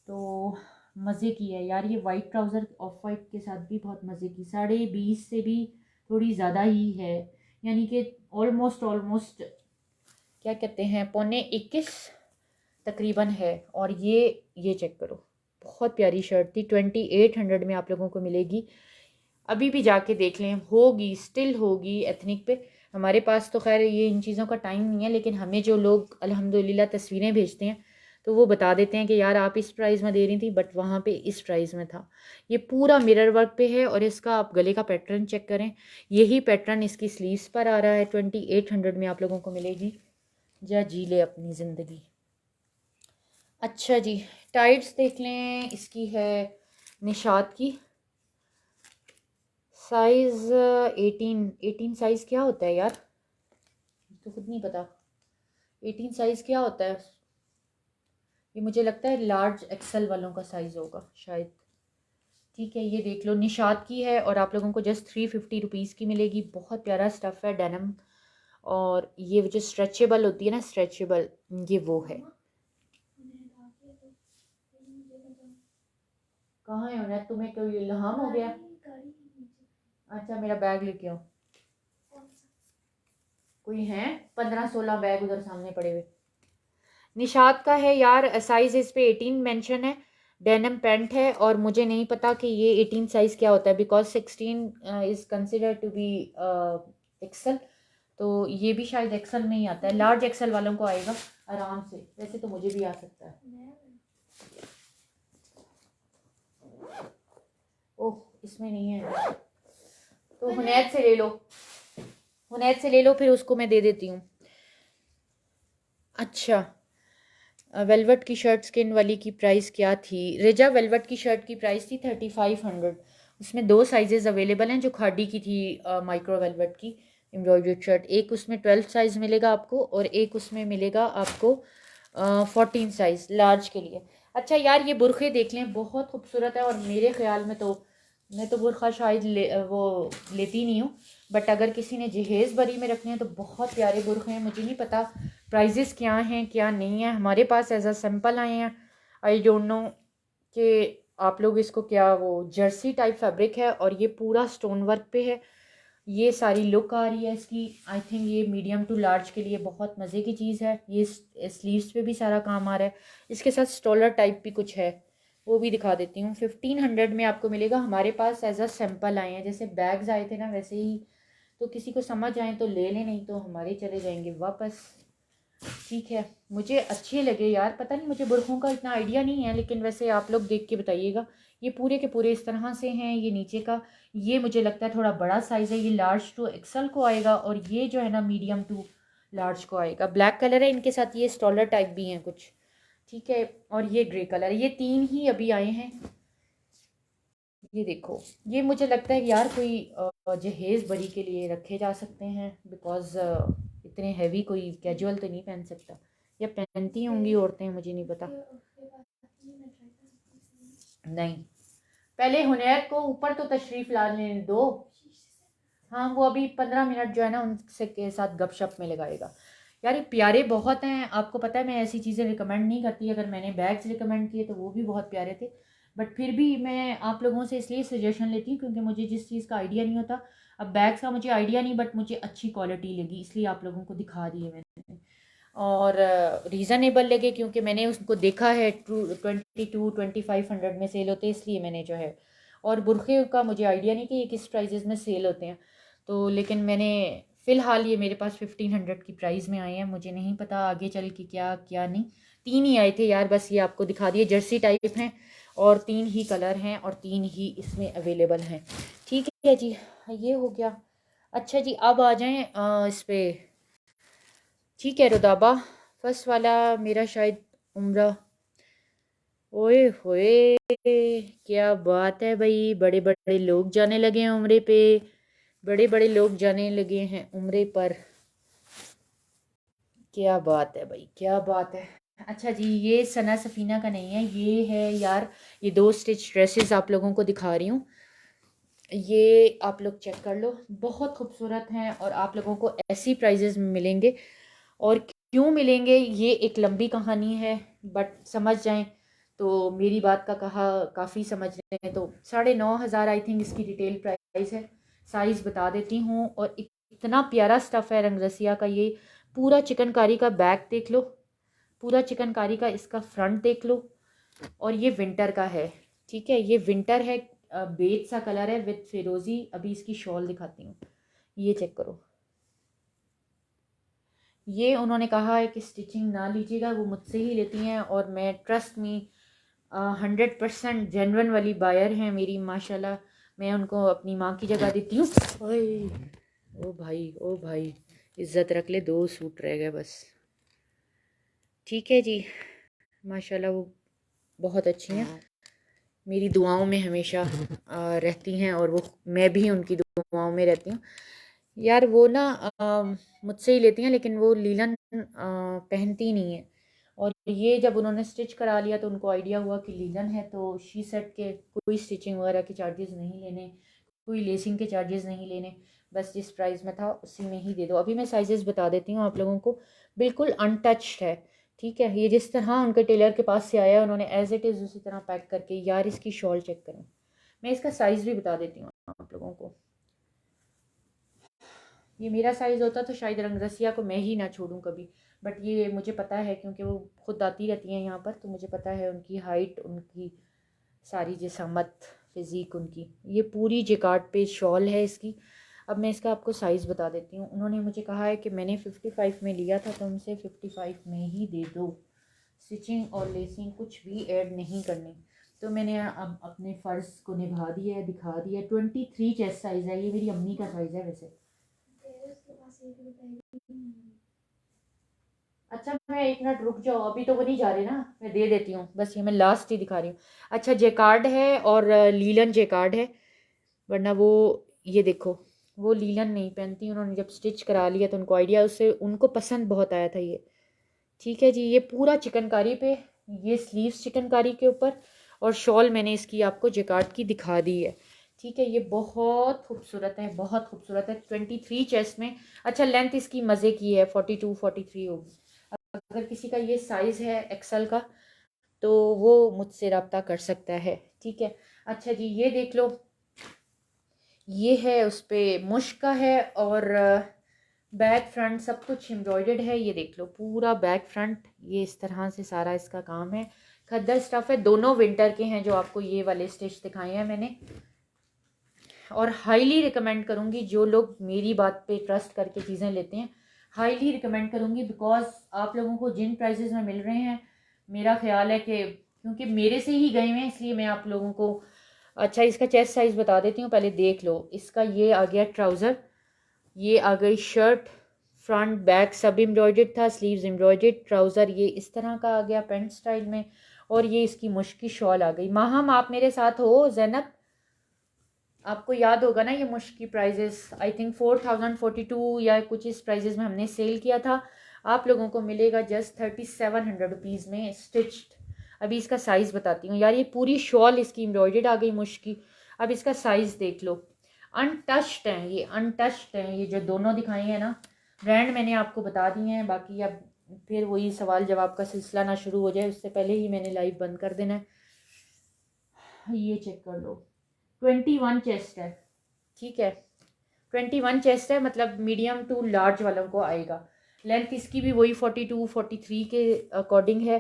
तो मज़े की है यार। ये वाइट ट्राउज़र ऑफ वाइट के साथ भी बहुत मज़े की, 20.5 से भी थोड़ी ज़्यादा ही है, यानी कि ऑलमोस्ट क्या कहते हैं 21.25 तकरीबन है। और ये चेक करो, बहुत प्यारी शर्ट थी, 2800 में आप लोगों को मिलेगी। अभी भी जाके देख लें, होगी स्टिल होगी एथनिक पे। हमारे पास तो खैर ये इन चीज़ों का टाइम नहीं है, लेकिन हमें जो लोग अल्हम्दुलिल्लाह तस्वीरें भेजते हैं तो वो बता देते हैं कि यार आप इस प्राइस में दे रही थी बट वहाँ पे इस प्राइस में था। ये पूरा मिरर वर्क पे है और इसका आप गले का पैटर्न चेक करें, यही पैटर्न इसकी स्लीव्स पर आ रहा है। 2800 में आप लोगों को मिलेगी। जा जी ले अपनी ज़िंदगी। अच्छा जी, टाइट्स देख लें, इसकी है निशात की, साइज़ 18 साइज़ क्या होता है यार, तो खुद नहीं पता 18 साइज़ क्या होता है। ये मुझे लगता है लार्ज एक्सेल वालों का साइज़ होगा शायद, ठीक है। ये देख लो, निशात की है और आप लोगों को जस्ट 350 की मिलेगी। बहुत प्यारा स्टफ़ है, डेनिम। और ये जो स्ट्रेचेबल होती है ना, स्ट्रेचेबल, ये वो है। कहाँ है उन्हें, तुम्हें कोई इल्हाम हो गया? अच्छा मेरा बैग लेके आओ। कोई हैं 15-16 बैग उधर सामने पड़े हुए। निशात का है यार, साइज़ इस पे 18 मेंशन है, डेनिम पैंट है। और मुझे नहीं पता कि ये 18 साइज़ क्या होता है, because 16 is consider to be XL, तो ये भी शायद एक्सल में ही आता है। लार्ज एक्सल वालों को आएगा आराम से, वैसे तो मुझे भी आ सकता है। ओह इसमें नहीं है तो हुनैद से ले लो, हुनैद से ले लो, फिर उसको मैं दे देती हूँ। अच्छा, वेलवेट की शर्ट स्किन वाली की प्राइस क्या थी रेजा? वेलवेट की शर्ट की प्राइस थी 3500। उसमें दो साइजेस अवेलेबल हैं, जो खादी की थी माइक्रो वेलवेट की एम्ब्रॉयडर्ड शर्ट। एक उसमें 12 साइज़ मिलेगा आपको और एक उसमें मिलेगा आपको 14 साइज़ लार्ज के लिए। अच्छा यार, ये बुरखे देख लें, बहुत खूबसूरत है। और मेरे ख्याल में तो मैं तो बुरखा शायद वो लेती नहीं हूँ, बट अगर किसी ने जहेज़ बरी में रखने हैं तो बहुत प्यारे बुरखे हैं। मुझे नहीं पता प्राइजेस क्या हैं क्या नहीं है, हमारे पास एज अ सैम्पल आए हैं। आई डोंट नो कि आप लोग इसको क्या, वो जर्सी टाइप फैब्रिक है और ये पूरा स्टोन वर्क पे है। ये सारी लुक आ रही है इसकी। आई थिंक ये मीडियम टू लार्ज के लिए बहुत मज़े की चीज़ है। ये स्लीव्स पे भी सारा काम आ रहा है। इसके साथ स्टॉलर टाइप भी कुछ है, वो भी दिखा देती हूँ। 1500 में आपको मिलेगा। हमारे पास एज अ सैम्पल आए हैं, जैसे बैग्स आए थे ना वैसे ही। तो किसी को समझ आए तो ले लें, नहीं तो हमारे चले जाएंगे वापस। ठीक है, मुझे अच्छे लगे यार। पता नहीं, मुझे बुरखों का इतना आइडिया नहीं है, लेकिन वैसे आप लोग देख के बताइएगा। ये पूरे के पूरे इस तरह से हैं। ये नीचे का, ये मुझे लगता है थोड़ा बड़ा साइज़ है। ये लार्ज टू एक्सल को आएगा और ये जो है ना मीडियम टू लार्ज को आएगा। ब्लैक कलर है इनके साथ, ये स्टॉलर टाइप भी हैं कुछ। ठीक है, और ये ग्रे कलर, ये 3 ही अभी आए हैं। ये देखो, ये मुझे लगता है कि यार कोई जहेज़ बरी के लिए रखे जा सकते हैं, बिकॉज़ इतने हैवी कोई कैजुअल तो नहीं पहन सकता, या पहनती होंगी औरतें, मुझे नहीं पता। नहीं, पहले हुनैर को ऊपर तो तशरीफ़ लाने दो। हाँ, वो अभी 15 मिनट जो है ना उनसे के साथ गपशप में लगाएगा। यार ये प्यारे बहुत हैं। आपको पता है मैं ऐसी चीज़ें रिकमेंड नहीं करती। अगर मैंने बैग्स रिकमेंड किए तो वो भी बहुत प्यारे थे, बट फिर भी मैं आप लोगों से इसलिए सजेशन लेती हूँ क्योंकि मुझे जिस चीज़ का आइडिया नहीं होता। अब बैग्स का मुझे आइडिया नहीं, बट मुझे अच्छी क्वालिटी लगी इसलिए आप लोगों को दिखा दिए मैंने। और रीज़नेबल लगे क्योंकि मैंने उसको देखा है 22-2500 में सेल होते हैं, इसलिए मैंने जो है। और बुरखे का मुझे आइडिया नहीं कि ये किस प्राइजेज़ में सेल होते हैं, तो लेकिन मैंने फ़िलहाल ये मेरे पास 1500 की प्राइस में आए हैं। मुझे नहीं पता आगे चल के क्या क्या नहीं। 3 ही आए थे यार, बस ये आपको दिखा दिए। जर्सी टाइप हैं और 3 ही कलर हैं और 3 ही इसमें अवेलेबल हैं। ठीक है जी, ये हो गया। अच्छा जी, अब आ जाएं इस पे। ठीक है रुदाबा, फर्स्ट वाला मेरा शायद उम्रा। ओए होए, क्या बात है भाई, बड़े बड़े लोग जाने लगे हैं उम्रे पे। बड़े बड़े लोग जाने लगे हैं उम्रे पर। क्या बात है भाई, क्या बात है। अच्छा जी, ये सना सफीना का नहीं है, ये है यार। ये 2 स्टिच ड्रेसेस आप लोगों को दिखा रही हूँ। ये आप लोग चेक कर लो, बहुत खूबसूरत हैं और आप लोगों को ऐसी प्राइजेस में मिलेंगे। और क्यों मिलेंगे ये एक लंबी कहानी है, बट समझ जाएं तो मेरी बात का कहा काफ़ी समझ रहे हैं तो 9,500 आई थिंक इसकी रिटेल प्राइस है। साइज़ बता देती हूँ। और इतना प्यारा स्टफ़ है रंगरसिया का। ये पूरा चिकनकारी का बैक देख लो, पूरा चिकनकारी का इसका फ्रंट देख लो। और ये विंटर का है। ठीक है, ये विंटर है। बेज सा कलर है विद फिरोजी। अभी इसकी शॉल दिखाती हूँ, ये चेक करो। ये उन्होंने कहा है कि स्टिचिंग ना लीजिएगा, वो मुझसे ही लेती हैं और मैं ट्रस्ट मी 100% जेन्युइन वाली बायर हैं मेरी माशाल्लाह। मैं उनको अपनी माँ की जगह देती हूँ। ओए, ओ भाई ओ भाई, इज़्ज़त रख ले, 2 सूट रह गए बस। ठीक है जी, माशाल्लाह वो बहुत अच्छी हैं, मेरी दुआओं में हमेशा रहती हैं और वो, मैं भी उनकी दुआओं में रहती हूँ। यार वो ना मुझसे ही लेती हैं, लेकिन वो लीलन पहनती नहीं है। और ये जब उन्होंने स्टिच करा लिया तो उनको आइडिया हुआ कि लीलन है, तो शी सेट के कोई स्टिचिंग वगैरह के चार्जेस नहीं लेने, कोई लेसिंग के चार्जेस नहीं लेने, बस जिस प्राइस में था उसी में ही दे दो। अभी मैं साइजेस बता देती हूँ आप लोगों को, बिल्कुल अनटच्ड है। ठीक है, ये जिस तरह उनके टेलर के पास से आया उन्होंने एज इट इज़ उसी तरह पैक करके। यार इसकी शॉल चेक करें, मैं इसका साइज़ भी बता देती हूँ आप लोगों को। ये मेरा साइज़ होता तो शायद रंगरसिया को मैं ही ना छोड़ूं कभी, बट ये मुझे पता है क्योंकि वो खुद आती रहती हैं यहाँ पर, तो मुझे पता है उनकी हाइट, उनकी सारी जिसामत, फिज़ीक उनकी। ये पूरी जिकार्ड पे शॉल है इसकी। अब मैं इसका आपको साइज़ बता देती हूँ। उन्होंने मुझे कहा है कि मैंने 55 में लिया था, तो उनसे 55 में ही दे दो, स्टिचिंग और लेसिंग कुछ भी ऐड नहीं करनी। तो मैंने अब अपने फ़र्ज़ को निभा दिया है, दिखा दिया है। 23 चेस्ट साइज़ है, ये मेरी अम्मी का साइज़ है वैसे। अच्छा, मैं 1 मिनट रुक जाओ, अभी तो वो नहीं जा रहे ना, मैं दे देती हूँ, बस ये मैं लास्ट ही दिखा रही हूँ। अच्छा, जेकार्ड है और लीलन जेकार्ड है, वरना वो, ये देखो, वो लीलन नहीं पहनती। उन्होंने जब स्टिच करा लिया तो उनको आइडिया, उससे उनको पसंद बहुत आया था ये। ठीक है जी, ये पूरा चिकनकारी पे ये स्लीव्स चिकनकारी के ऊपर, और शॉल मैंने इसकी आपको जेकार्ड की दिखा दी है। ठीक है, ये बहुत खूबसूरत है, बहुत खूबसूरत है। 23 चेस्ट में। अच्छा, लेंथ इसकी मज़े की है, 42 43 होगी। अगर किसी का ये साइज़ है एक्सल का तो वो मुझसे रब्ता कर सकता है। ठीक है। अच्छा जी, ये देख लो, ये है उस पर मुश्क का है, और बैक फ्रंट सब कुछ एम्ब्रॉयडर्ड है। ये देख लो पूरा बैक फ्रंट, ये इस तरह से सारा इसका काम है। खद्दर स्टफ़ है, दोनों विंटर के हैं जो आपको ये वाले स्टिच दिखाए हैं मैंने। और हाईली रिकमेंड करूँगी, जो लोग मेरी बात पे ट्रस्ट करके चीज़ें लेते हैं, हाईली रिकमेंड करूँगी, बिकॉज आप लोगों को जिन प्राइजेज़ में मिल रहे हैं, मेरा ख्याल है कि क्योंकि मेरे से ही गए हुए हैं, इसलिए मैं आप लोगों को। अच्छा, इसका चेस्ट साइज़ बता देती हूँ, पहले देख लो। इसका ये आ गया ट्राउज़र, ये आ गई शर्ट, फ्रंट बैक सब एम्ब्रॉयडर्ड था, स्लीव्स एम्ब्रॉयडर्ड, ट्राउज़र ये इस तरह का आ गया पेंट स्टाइल में, और ये इसकी मुश्क की शॉल आ गई। माहम, आप मेरे साथ हो? जैनब, आपको याद होगा ना, ये मुश्क की प्राइजेस आई थिंक 4042 या कुछ इस प्राइजेस में हमने सेल किया था। आप लोगों को मिलेगा जस्ट 3700 रुपीज़ में स्टिच्ड। अभी इसका साइज़ बताती हूँ यार, ये पूरी शॉल इसकी एम्ब्रॉयडर्ड आ गई मुश्क की। अब इसका साइज़ देख लो, अनटच्ड हैं ये, अनटच्ड हैं ये जो दोनों दिखाए हैं ना। ब्रांड मैंने आपको बता दिए हैं, बाकी अब फिर वही सवाल जवाब का सिलसिला ना शुरू हो जाए, उससे पहले ही मैंने लाइव बंद कर देना है। ये चेक कर लो, 21 चेस्ट है। ठीक है, 21 चेस्ट है, मतलब मीडियम टू लार्ज वालों को आएगा। लेंथ इसकी भी वही 42 43 के अकॉर्डिंग है।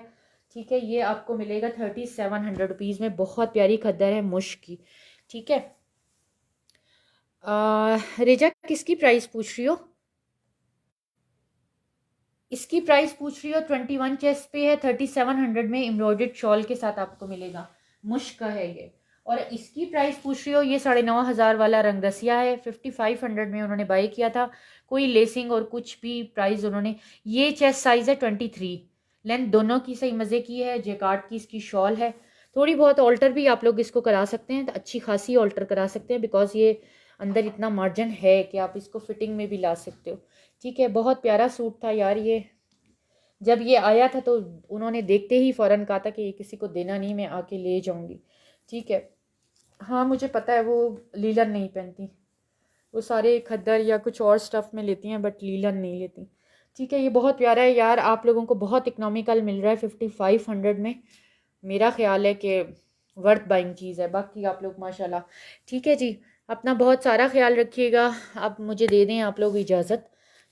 ठीक है, ये आपको मिलेगा 3700 रुपीज़ में। बहुत प्यारी खद्दर है मुश्क की। ठीक है। रेजा, किसकी प्राइस पूछ रही हो? इसकी प्राइस पूछ रही हो, 21 चेस्ट पे है, 3700 में एम्ब्रॉयडर्ड शॉल के साथ आपको मिलेगा। मुश्क का है ये। और इसकी प्राइस पूछ रही हो, ये 9500 वाला रंगरसिया है, 5500 में उन्होंने बाई किया था। कोई लेसिंग और कुछ भी प्राइस उन्होंने। ये चेस्ट साइज़ है 23, लेंथ दोनों की सही मज़े की है। जेकार्ड की इसकी शॉल है। थोड़ी बहुत ऑल्टर भी आप लोग इसको करा सकते हैं, तो अच्छी खासी ऑल्टर करा सकते हैं, बिकॉज ये अंदर इतना मार्जिन है कि आप इसको फिटिंग में भी ला सकते हो। ठीक है, बहुत प्यारा सूट था यार ये। जब ये आया था तो उन्होंने देखते ही फ़ौरन कहा था कि ये किसी को देना नहीं, मैं आके ले जाऊंगी। ठीक है। हाँ, मुझे पता है वो लीलन नहीं पहनती, वो सारे खद्दर या कुछ और स्टफ़ में लेती हैं, बट लीलन नहीं लेती। ठीक है, ये बहुत प्यारा है यार, आप लोगों को बहुत इकनॉमिकल मिल रहा है 5500 में। मेरा ख्याल है कि वर्थ बाइंग चीज़ है। बाकी आप लोग माशाल्लाह। ठीक है जी, अपना बहुत सारा ख्याल रखिएगा। अब मुझे दे दें आप लोग इजाज़त,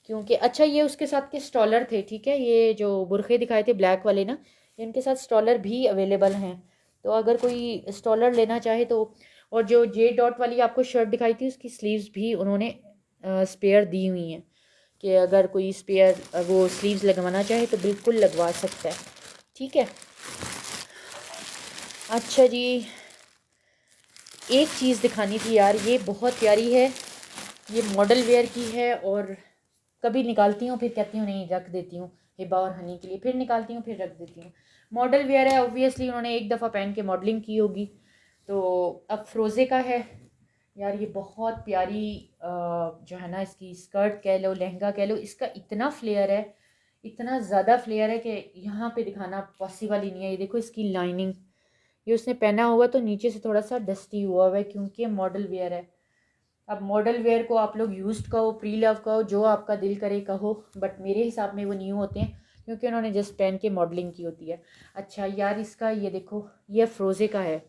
क्योंकि अच्छा ये उसके साथ के स्टॉलर थे। ठीक है, ये जो बुरखे दिखाए थे ब्लैक वाले ना, इनके साथ स्टॉलर भी अवेलेबल हैं, तो अगर कोई स्टॉलर लेना चाहे तो। और जो जे डॉट वाली आपको शर्ट दिखाई थी, उसकी स्लीव्स भी उन्होंने स्पेयर दी हुई हैं, कि अगर कोई स्पेयर वो स्लीव्स लगवाना चाहे तो बिल्कुल लगवा सकता है। ठीक है। अच्छा जी, एक चीज़ दिखानी थी यार, ये बहुत प्यारी है, ये मॉडल वेयर की है, और कभी निकालती हूँ फिर कहती हूँ नहीं रख देती हूँ हिबा और हनी के लिए, फिर निकालती हूँ फिर रख देती हूँ। मॉडल वेयर है, ऑब्वियसली उन्होंने एक दफ़ा पहन के मॉडलिंग की होगी, तो अब फ्रोज़े का है यार। ये बहुत प्यारी जो है ना, इसकी स्कर्ट कह लो, लहंगा कह लो, इसका इतना फ्लेयर है, इतना ज़्यादा फ्लेयर है कि यहाँ पे दिखाना पॉसिबल ही नहीं है। ये देखो इसकी लाइनिंग, ये उसने पहना हुआ तो नीचे से थोड़ा सा डस्टी हुआ है, क्योंकि ये मॉडल वेयर है। अब मॉडल वेयर को आप लोग यूज्ड कहो, प्री लव कहो, जो आपका दिल करे कहो, बट मेरे हिसाब में वो न्यू होते हैं, क्योंकि उन्होंने जस्ट पहन के मॉडलिंग की होती है। अच्छा यार, इसका ये देखो, ये फ्रोज़े का है।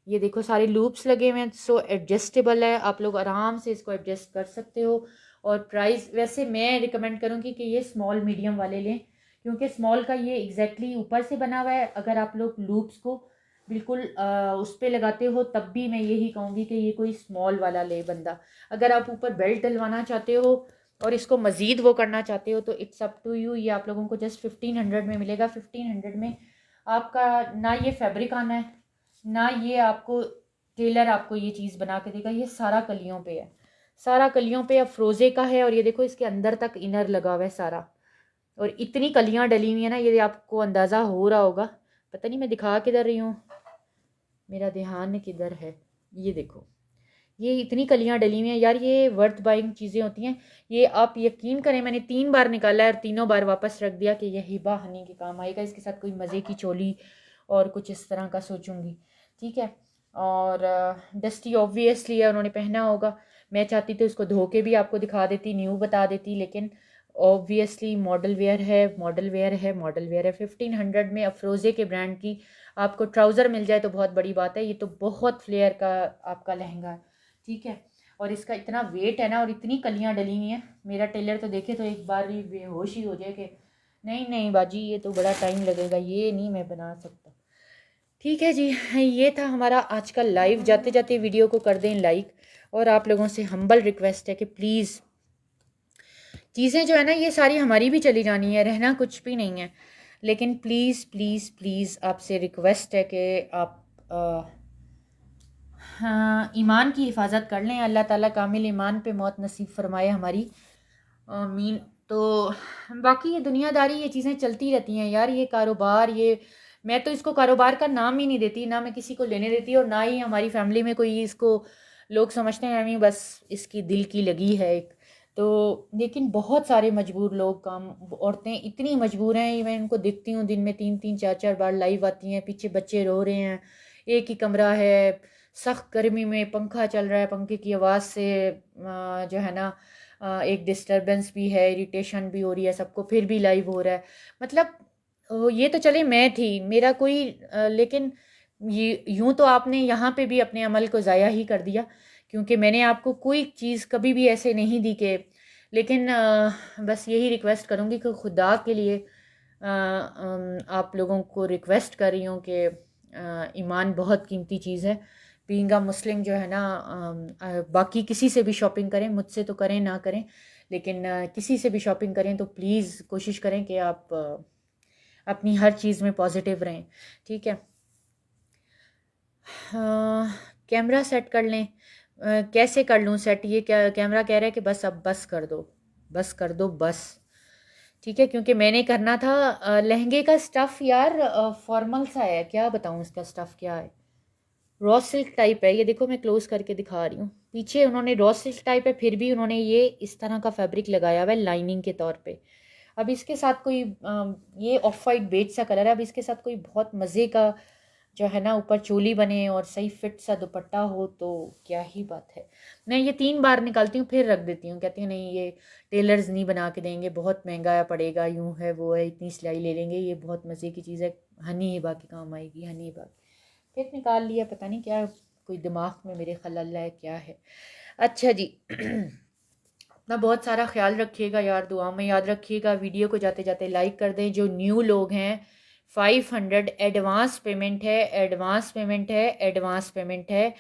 ये देखो सारे लूप्स लगे हुए हैं, सो एडजस्टेबल है, आप लोग आराम से इसको एडजस्ट कर सकते हो। और प्राइस वैसे मैं रिकमेंड करूँगी कि ये स्मॉल मीडियम वाले लें, क्योंकि स्मॉल का ये एग्जैक्टली ऊपर से बना हुआ है। अगर आप लोग लूप्स को बिल्कुल उस पर लगाते हो, तब भी मैं यही कहूँगी कि ये कोई स्मॉल वाला ले बंदा। अगर आप ऊपर बेल्ट डलवाना चाहते हो और इसको मज़ीद वो करना चाहते हो, तो इट्स अप टू यू। ये आप लोगों को जस्ट 1500 में मिलेगा। 1500 में आपका ना ये फैब्रिक आना है, ना ये आपको टेलर आपको ये चीज़ बना के देगा। ये सारा कलियों पे है, सारा कलियों पे। अब फ्रोज़े का है, और ये देखो इसके अंदर तक इनर लगा हुआ है सारा, और इतनी कलियां डली हुई है ना, ये आपको अंदाज़ा हो रहा होगा। पता नहीं मैं दिखा किधर रही हूँ, मेरा ध्यान किधर है। ये देखो, ये इतनी कलियां डली हुई हैं यार, ये वर्थ बाइंग चीज़ें होती हैं। ये आप यकीन करें, मैंने 3 बार निकाला है और तीनों बार वापस रख दिया कि ये हिबा हनी के काम आएगा। इसके साथ कोई मज़े की चोली और कुछ इस तरह का सोचूंगी, ठीक है। और डस्टी ऑब्वियसली है, उन्होंने पहना होगा। मैं चाहती तो इसको धो के भी आपको दिखा देती, न्यू बता देती, लेकिन ऑब्वियसली मॉडल वेयर है, मॉडल वेयर है, मॉडल वेयर है। 1500 में अफरोज़े के ब्रांड की आपको ट्राउज़र मिल जाए तो बहुत बड़ी बात है। ये तो बहुत फ्लेयर का आपका लहंगा है, ठीक है। और इसका इतना वेट है ना, और इतनी कलियां डली हुई हैं, मेरा टेलर तो देखे तो एक बार भी बेहोश ही हो जाए कि नहीं नहीं बाजी ये तो बड़ा टाइम लगेगा, ये नहीं मैं बना सकता। ठीक है जी, ये था हमारा आज का लाइव। जाते जाते वीडियो को कर दें लाइक, और आप लोगों से हम्बल रिक्वेस्ट है कि प्लीज़ चीज़ें जो है ना ये सारी हमारी भी चली जानी है, रहना कुछ भी नहीं है, लेकिन प्लीज़ प्लीज़ प्लीज़ आपसे रिक्वेस्ट है कि आप हाँ, ईमान की हिफाजत कर लें। अल्लाह ताला कामिल ईमान पे मौत नसीब फरमाए हमारी, आमीन। तो बाकी ये दुनियादारी, ये चीज़ें चलती रहती हैं यार, ये कारोबार, ये मैं तो इसको कारोबार का नाम ही नहीं देती, ना मैं किसी को लेने देती, और ना ही हमारी फैमिली में कोई इसको, लोग समझते हैं हमें बस इसकी दिल की लगी है एक तो। लेकिन बहुत सारे मजबूर लोग, काम औरतें इतनी मजबूर हैं, मैं उनको देखती हूँ दिन में 3-3 4-4 बार लाइव आती हैं, पीछे बच्चे रो रहे हैं, एक ही कमरा है, सख्त गर्मी में पंखा चल रहा है, पंखे की आवाज़ से जो है ना एक डिस्टरबेंस भी है, इरिटेशन भी हो रही है सबको, फिर भी लाइव हो रहा है। मतलब ये तो चले मैं थी, मेरा कोई लेकिन ये यूं तो आपने यहाँ पे भी अपने अमल को ज़ाया ही कर दिया, क्योंकि मैंने आपको कोई चीज़ कभी भी ऐसे नहीं दी कि, लेकिन बस यही रिक्वेस्ट करूँगी कि खुदा के लिए आप लोगों को रिक्वेस्ट कर रही हूँ कि ईमान बहुत कीमती चीज़ है। बीइंग मुस्लिम जो है ना, बाकी किसी से भी शॉपिंग करें, मुझसे तो करें ना करें, लेकिन किसी से भी शॉपिंग करें तो प्लीज़ कोशिश करें कि आप अपनी हर चीज़ में पॉजिटिव रहें, ठीक है। कैमरा सेट कर लें, कैसे कर लूँ सेट? ये क्या कैमरा कह रहा है कि बस अब बस कर दो, बस कर दो बस, ठीक है। क्योंकि मैंने करना था लहंगे का स्टफ़ यार, फॉर्मल सा है, क्या बताऊँ इसका स्टफ़ क्या है, रॉ सिल्क टाइप है। ये देखो मैं क्लोज करके दिखा रही हूँ, पीछे उन्होंने रॉ सिल्क टाइप है, फिर भी उन्होंने ये इस तरह का फैब्रिक लगाया हुआ है लाइनिंग के तौर पे। अब इसके साथ कोई ये ऑफ वाइट बेज सा कलर है, अब इसके साथ कोई बहुत मज़े का जो है ना ऊपर चोली बने और सही फिट सा दुपट्टा हो तो क्या ही बात है। मैं ये 3 बार निकालती हूँ फिर रख देती हूँ, कहती हूँ नहीं ये टेलर्स नहीं बना के देंगे, बहुत महंगा पड़ेगा, यूँ है वो है, इतनी सिलाई ले लेंगे, ये बहुत मज़े की चीज़ है, हनी हिबा के काम आएगी, हनी हिबा। फिर निकाल लिया, पता नहीं क्या कोई दिमाग में मेरे खलल है क्या है। अच्छा जी अपना बहुत सारा ख्याल रखिएगा यार, दुआ में याद रखिएगा। वीडियो को जाते जाते लाइक कर दें। जो न्यू लोग हैं 500 एडवांस पेमेंट है, एडवांस पेमेंट है, एडवांस पेमेंट है।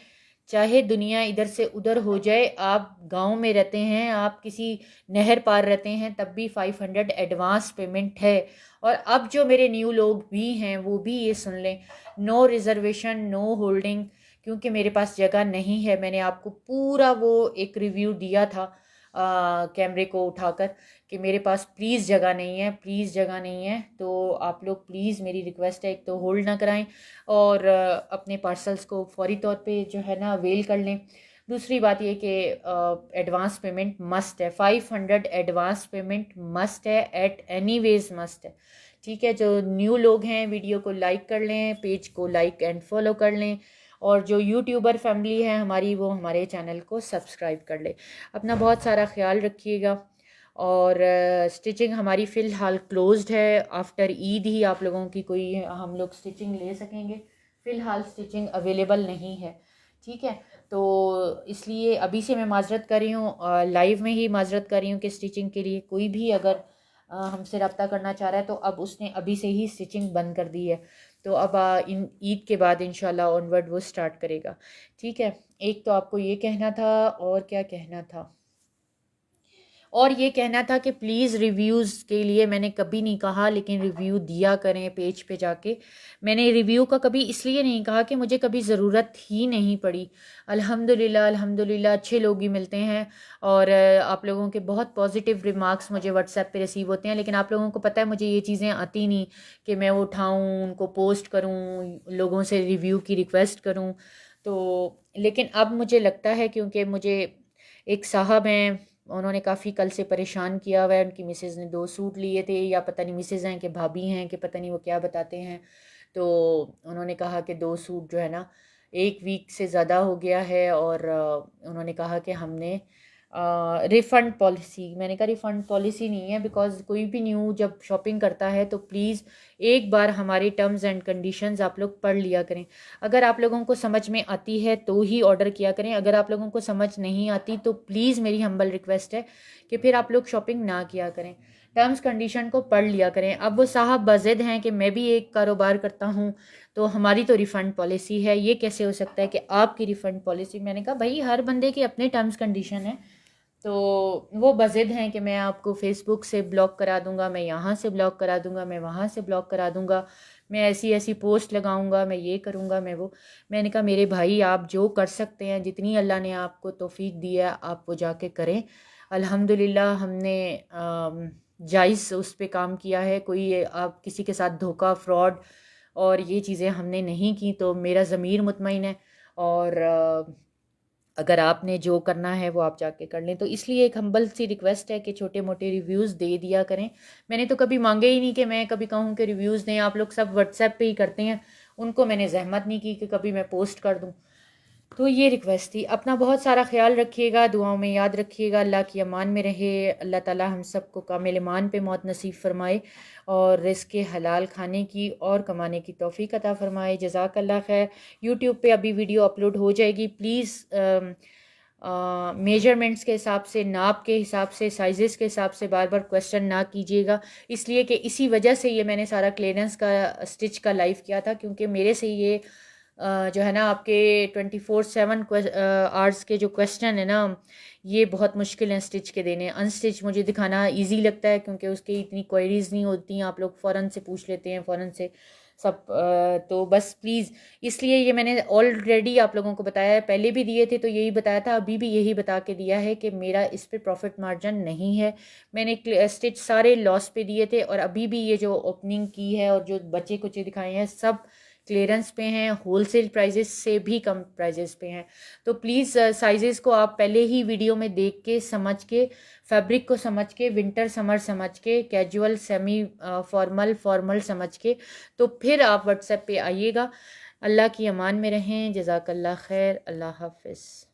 चाहे दुनिया इधर से उधर हो जाए, आप गांव में रहते हैं, आप किसी नहर पार रहते हैं, तब भी 500 एडवांस पेमेंट है। और अब जो मेरे न्यू लोग भी हैं वो भी ये सुन लें, नो रिज़र्वेशन, नो होल्डिंग, क्योंकि मेरे पास जगह नहीं है। मैंने आपको पूरा वो एक रिव्यू दिया था कैमरे को उठाकर कि मेरे पास प्लीज़ जगह नहीं है, प्लीज़ जगह नहीं है। तो आप लोग प्लीज़, मेरी रिक्वेस्ट है, एक तो होल्ड ना कराएं और अपने पार्सल्स को फौरी तौर पे जो है ना अवेल कर लें। दूसरी बात ये कि एडवांस पेमेंट मस्ट है, 500 एडवांस पेमेंट मस्ट है, एट एनी वेज मस्ट है, ठीक है। जो न्यू लोग हैं वीडियो को लाइक कर लें, पेज को लाइक एंड फॉलो कर लें, और जो यूट्यूबर फैमिली है हमारी वो हमारे चैनल को सब्सक्राइब कर ले। अपना बहुत सारा ख्याल रखिएगा। और स्टिचिंग हमारी फ़िलहाल क्लोज्ड है, आफ्टर ईद ही आप लोगों की कोई हम लोग स्टिचिंग ले सकेंगे, फ़िलहाल स्टिचिंग अवेलेबल नहीं है, ठीक है। तो इसलिए अभी से मैं माजरत कर रही हूँ, लाइव में ही माजरत कर रही हूँ कि स्टिचिंग के लिए कोई भी अगर हमसे रब्ता करना चाह रहा है तो अब उसने अभी से ही स्टिचिंग बंद कर दी है। तो अब इन ईद के बाद इंशाल्लाह ऑनवर्ड वो स्टार्ट करेगा, ठीक है। एक तो आपको ये कहना था, और क्या कहना था, और ये कहना था कि प्लीज़ रिव्यूज़ के लिए मैंने कभी नहीं कहा, लेकिन रिव्यू दिया करें पेज पे जाके। मैंने रिव्यू का कभी इसलिए नहीं कहा कि मुझे कभी ज़रूरत ही नहीं पड़ी। अल्हम्दुलिल्लाह अल्हम्दुलिल्लाह अच्छे लोग ही मिलते हैं, और आप लोगों के बहुत पॉजिटिव रिमार्क्स मुझे व्हाट्सएप पे रिसीव होते हैं। लेकिन आप लोगों को पता है मुझे ये चीज़ें आती नहीं कि मैं वो उठाऊँ, उनको पोस्ट करूँ, लोगों से रिव्यू की रिक्वेस्ट करूँ। लेकिन अब मुझे लगता है, क्योंकि मुझे एक साहब हैं, उन्होंने काफ़ी कल से परेशान किया हुआ है। उनकी मिसेज़ ने 2 सूट लिए थे, या पता नहीं मिसेज़ हैं कि भाभी हैं कि पता नहीं वो क्या बताते हैं। तो उन्होंने कहा कि 2 सूट जो है ना 1 वीक से ज़्यादा हो गया है, और उन्होंने कहा कि हमने रिफ़ंड पॉलिसी, मैंने कहा रिफ़ंड पॉलिसी नहीं है, बिकॉज़ कोई भी न्यू जब शॉपिंग करता है तो प्लीज़ एक बार हमारी टर्म्स एंड कंडीशंस आप लोग पढ़ लिया करें। अगर आप लोगों को समझ में आती है तो ही ऑर्डर किया करें, अगर आप लोगों को समझ नहीं आती तो प्लीज़ मेरी हम्बल रिक्वेस्ट है कि फिर आप लोग शॉपिंग ना किया करें, टर्म्स कंडीशन को पढ़ लिया करें। अब वो साहब बज़िद हैं कि मैं भी एक कारोबार करता हूँ तो हमारी तो रिफ़ंड पॉलिसी है, ये कैसे हो सकता है कि आपकी रिफ़ंड पॉलिसी। मैंने कहा भाई हर बंदे के अपने टर्म्स कंडीशन है। तो वो बज़िद हैं कि मैं आपको फ़ेसबुक से ब्लॉक करा दूंगा, मैं यहाँ से ब्लॉक करा दूंगा, मैं वहाँ से ब्लॉक करा दूंगा, मैं ऐसी ऐसी पोस्ट लगाऊंगा, मैं ये करूंगा, मैं वो। मैंने कहा मेरे भाई आप जो कर सकते हैं, जितनी अल्लाह ने आपको तौफीक दी है आप वो जाके करें। अल्हम्दुलिल्लाह हमने जायज़ उस पे काम किया है, कोई आप किसी के साथ धोखा फ्रॉड और ये चीज़ें हमने नहीं की, तो मेरा ज़मीर मुतमईन है। और अगर आपने जो करना है वो आप जाके कर लें। तो इसलिए एक हम्बल सी रिक्वेस्ट है कि छोटे मोटे रिव्यूज़ दे दिया करें। मैंने तो कभी मांगे ही नहीं कि मैं कभी कहूँ कि रिव्यूज़ दें, आप लोग सब व्हाट्सएप पे ही करते हैं, उनको मैंने जहमत नहीं की कि कभी मैं पोस्ट कर दूँ। तो ये रिक्वेस्ट थी। अपना बहुत सारा ख्याल रखिएगा, दुआओं में याद रखिएगा, अल्लाह की अमान में रहे। अल्लाह ताला हम सबको कामिल ईमान पे मौत नसीब फरमाए और रिज़्क़ हलाल खाने की और कमाने की तौफ़ीक अता फरमाए। जज़ाकल्लाह खैर। यूट्यूब पे अभी वीडियो अपलोड हो जाएगी, प्लीज़ मेजरमेंट्स के हिसाब से, नाप के हिसाब से, साइज़ेस के हिसाब से बार बार क्वेश्चन ना कीजिएगा, इसलिए कि इसी वजह से ये मैंने सारा क्लियरेंस का स्टिच का लाइव किया था, क्योंकि मेरे से ये जो है ना आपके 24/7 आवर्स के जो क्वेश्चन है ना, ये बहुत मुश्किल हैं स्टिच के देने। अनस्टिच मुझे दिखाना इजी लगता है, क्योंकि उसकी इतनी क्वेरीज नहीं होती हैं, आप लोग फ़ौरन से पूछ लेते हैं, फ़ौरन से सब। तो बस प्लीज़, इसलिए ये मैंने ऑलरेडी आप लोगों को बताया है, पहले भी दिए थे तो यही बताया था, अभी भी यही बता के दिया है कि मेरा इस पे प्रॉफिट मार्जिन नहीं है। मैंने स्टिच सारे लॉस पे दिए थे, और अभी भी ये जो ओपनिंग की है और जो बचे कुचे दिखाए हैं सब क्लियरेंस पे हैं, होलसेल प्राइजेस से भी कम प्राइजेस पे हैं। तो प्लीज़ साइजेस को आप पहले ही वीडियो में देख के समझ के, फैब्रिक को समझ के, विंटर समर समझ के, कैजुअल सेमी फॉर्मल फॉर्मल समझ के, तो फिर आप व्हाट्सएप पे आइएगा। अल्लाह की अमान में रहें। जज़ाकल्लाह खैर। अल्लाह हाफ़िज़।